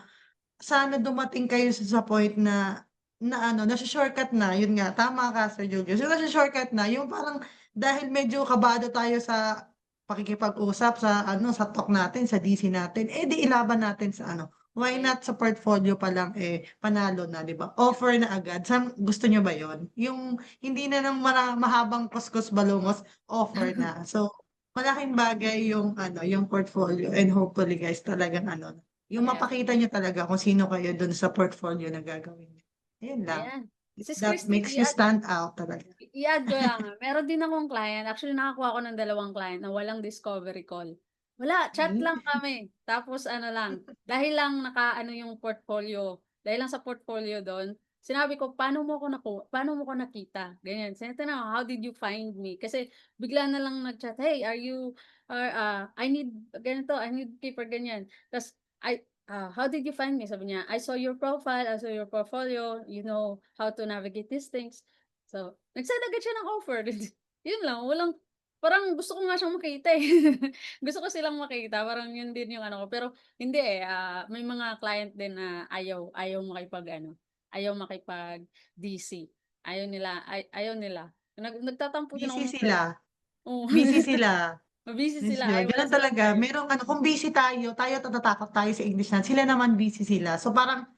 sana dumating kayo sa point na nasa-shortcut na, yun nga, tama ka, Sir Julius. Yung nasa-shortcut na, yung parang dahil medyo kabado tayo sa pakikipag-usap sa talk natin, sa DC natin, di ilaban natin sa why not sa portfolio pa lang, panalo na, di ba? Offer na agad. Gusto nyo ba yon? Yung hindi na ng mahabang kuskus balungos, offer na. So, malaking bagay yung portfolio and hopefully guys talagang yung Yes. mapakita niyo talaga kung sino kayo dun sa portfolio na gagawin niyo. Ayun lang. Ayan. Sis That Christine, makes you stand out talaga. i-add ko lang. Meron din akong client. Actually, nakakuha ko ng 2 client na walang discovery call. Wala, chat lang kami. Tapos lang, dahil lang yung portfolio, dahil lang sa portfolio doon, sinabi ko, paano mo ko nakita? Ganyan. Sinabi na, how did you find me? Kasi bigla na lang nag-chat, hey, I need ganito, I need paper, ganyan. Tapos, how did you find me? Sabi niya, I saw your profile, I saw your portfolio, you know how to navigate these things. So, nag-send agad siya ng offer. Yun lang, parang gusto ko nga siyang makita eh. Gusto ko silang makita, parang yun din yung ko. Pero hindi may mga client din na ayaw makipag-DC. Ayaw nila. Nagtatampo din ako Busy ng sila. Oo. Busy sila. Busy Miss sila. Joy, Wala ganun silang talaga. time. Merong kung busy tayo natatakot tayo sa English na. Sila naman busy sila. So parang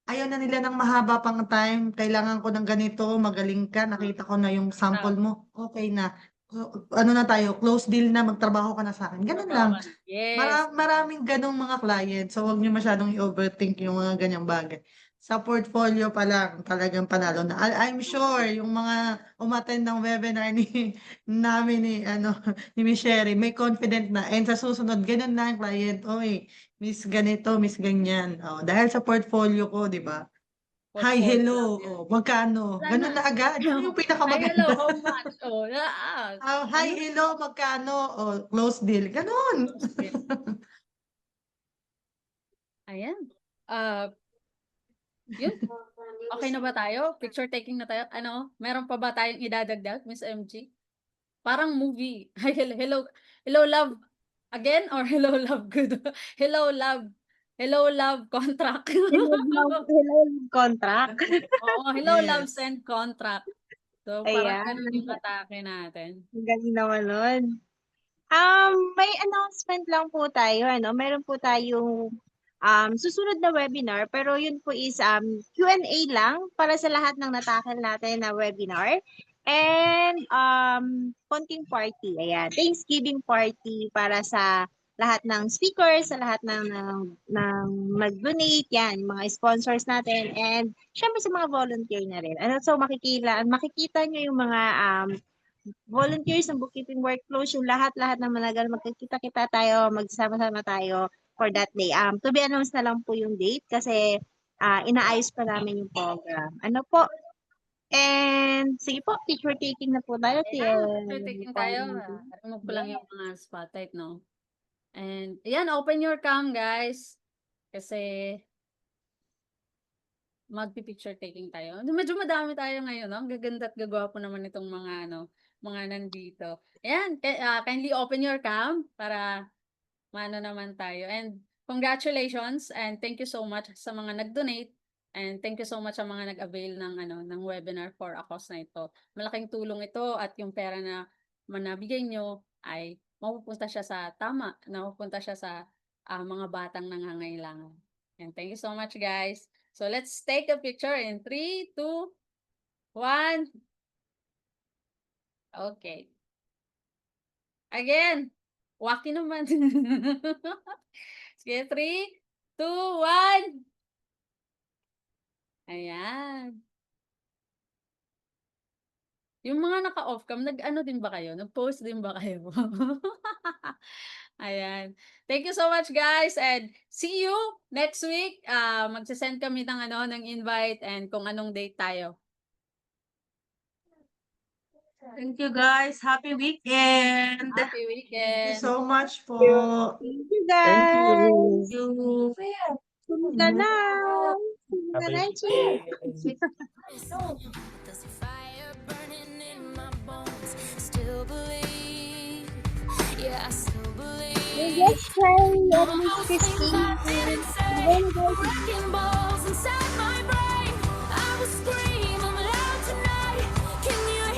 ayaw na nila ng mahaba pang time. Kailangan ko ng ganito, magaling ka, nakita ko na yung sample mo. Okay na. So, na tayo, close deal na, magtrabaho ka na sa akin. Ganun lang. Yes. Maraming ganong mga clients. So, huwag niyo masyadong i-overthink yung mga ganyang bagay. Sa portfolio pa lang, talagang panalo na. I'm sure, yung mga umattend ng webinar namin ni Miss Sherry, may confident na. And sa susunod, ganun na ang client. Oy, Miss ganito, Miss ganyan. Oh, dahil sa portfolio ko, di ba? Hi, Portfolio hello. lang yan. Oh, magkano? Wala Ganun na. na agad. Yun yung Hi, hello, pinakamaganda. how much? Hi, hello, magkano? Oh, close deal. Ganun. Ayan. Yun. Okay na ba tayo? Picture taking na tayo? Meron pa ba tayong idadagdag, Miss MG? Parang movie. Hi, hello, love again or hello, love good? Hello, love contract. Hello, contract. Oo, hello, love Yes. send contract. So, parang Ayan. ganun yung atake natin. Ang galing naman nun. May announcement lang po tayo, ano, meron po tayong susunod na webinar, pero yun po is Q&A lang para sa lahat ng natakil natin na webinar. And konting party, ayan, Thanksgiving party para sa lahat ng speakers, sa lahat ng mag-donate, yan, mga sponsors natin, and syempre sa mga volunteer na rin. Ano, so makikita nyo yung mga volunteers ng bookkeeping workflows, yung lahat-lahat ng managal, magkikita-kita tayo, magsama-sama tayo for that day. To be announced na lang po yung date kasi inaayos pa namin yung program. Ano po? And sige po, picture taking na po tayo. Picture taking tayo. Remove ko lang yung mga spotlight, no? And, ayan, open your cam, guys. Kasi, magpi-picture taking tayo. Medyo madami tayo ngayon, no? Ang gaganda at gagwapo naman itong mga, mga nandito. Ayan, kindly open your cam para maano naman tayo. And, congratulations and thank you so much sa mga nag-donate. And thank you so much sa mga nag-avail ng webinar for ACOS na ito. Malaking tulong ito at yung pera na manabigay nyo ay mapupunta siya sa tama, napupunta siya sa mga batang nangangailangan. And thank you so much, guys. So let's take a picture in 3, 2, 1. Okay. Again. Waki naman. Sige, 3, 2, 1. Ayan. Yung mga naka-off cam, nag-ano din ba kayo? Nag-post din ba kayo? Ayan. Thank you so much, guys, and see you next week. Magsasend kami ng invite and kung anong date tayo. Thank you guys. Happy weekend. Happy Thank you weekend. so much po. Thank you, Thank guys. you. Sumunod na lang. Sumunod na lang, Chief. There's a fire burning in my bones. Still believe, yeah, I still believe. Let's try All Miss those things Christine. I didn't say, wrecking ball.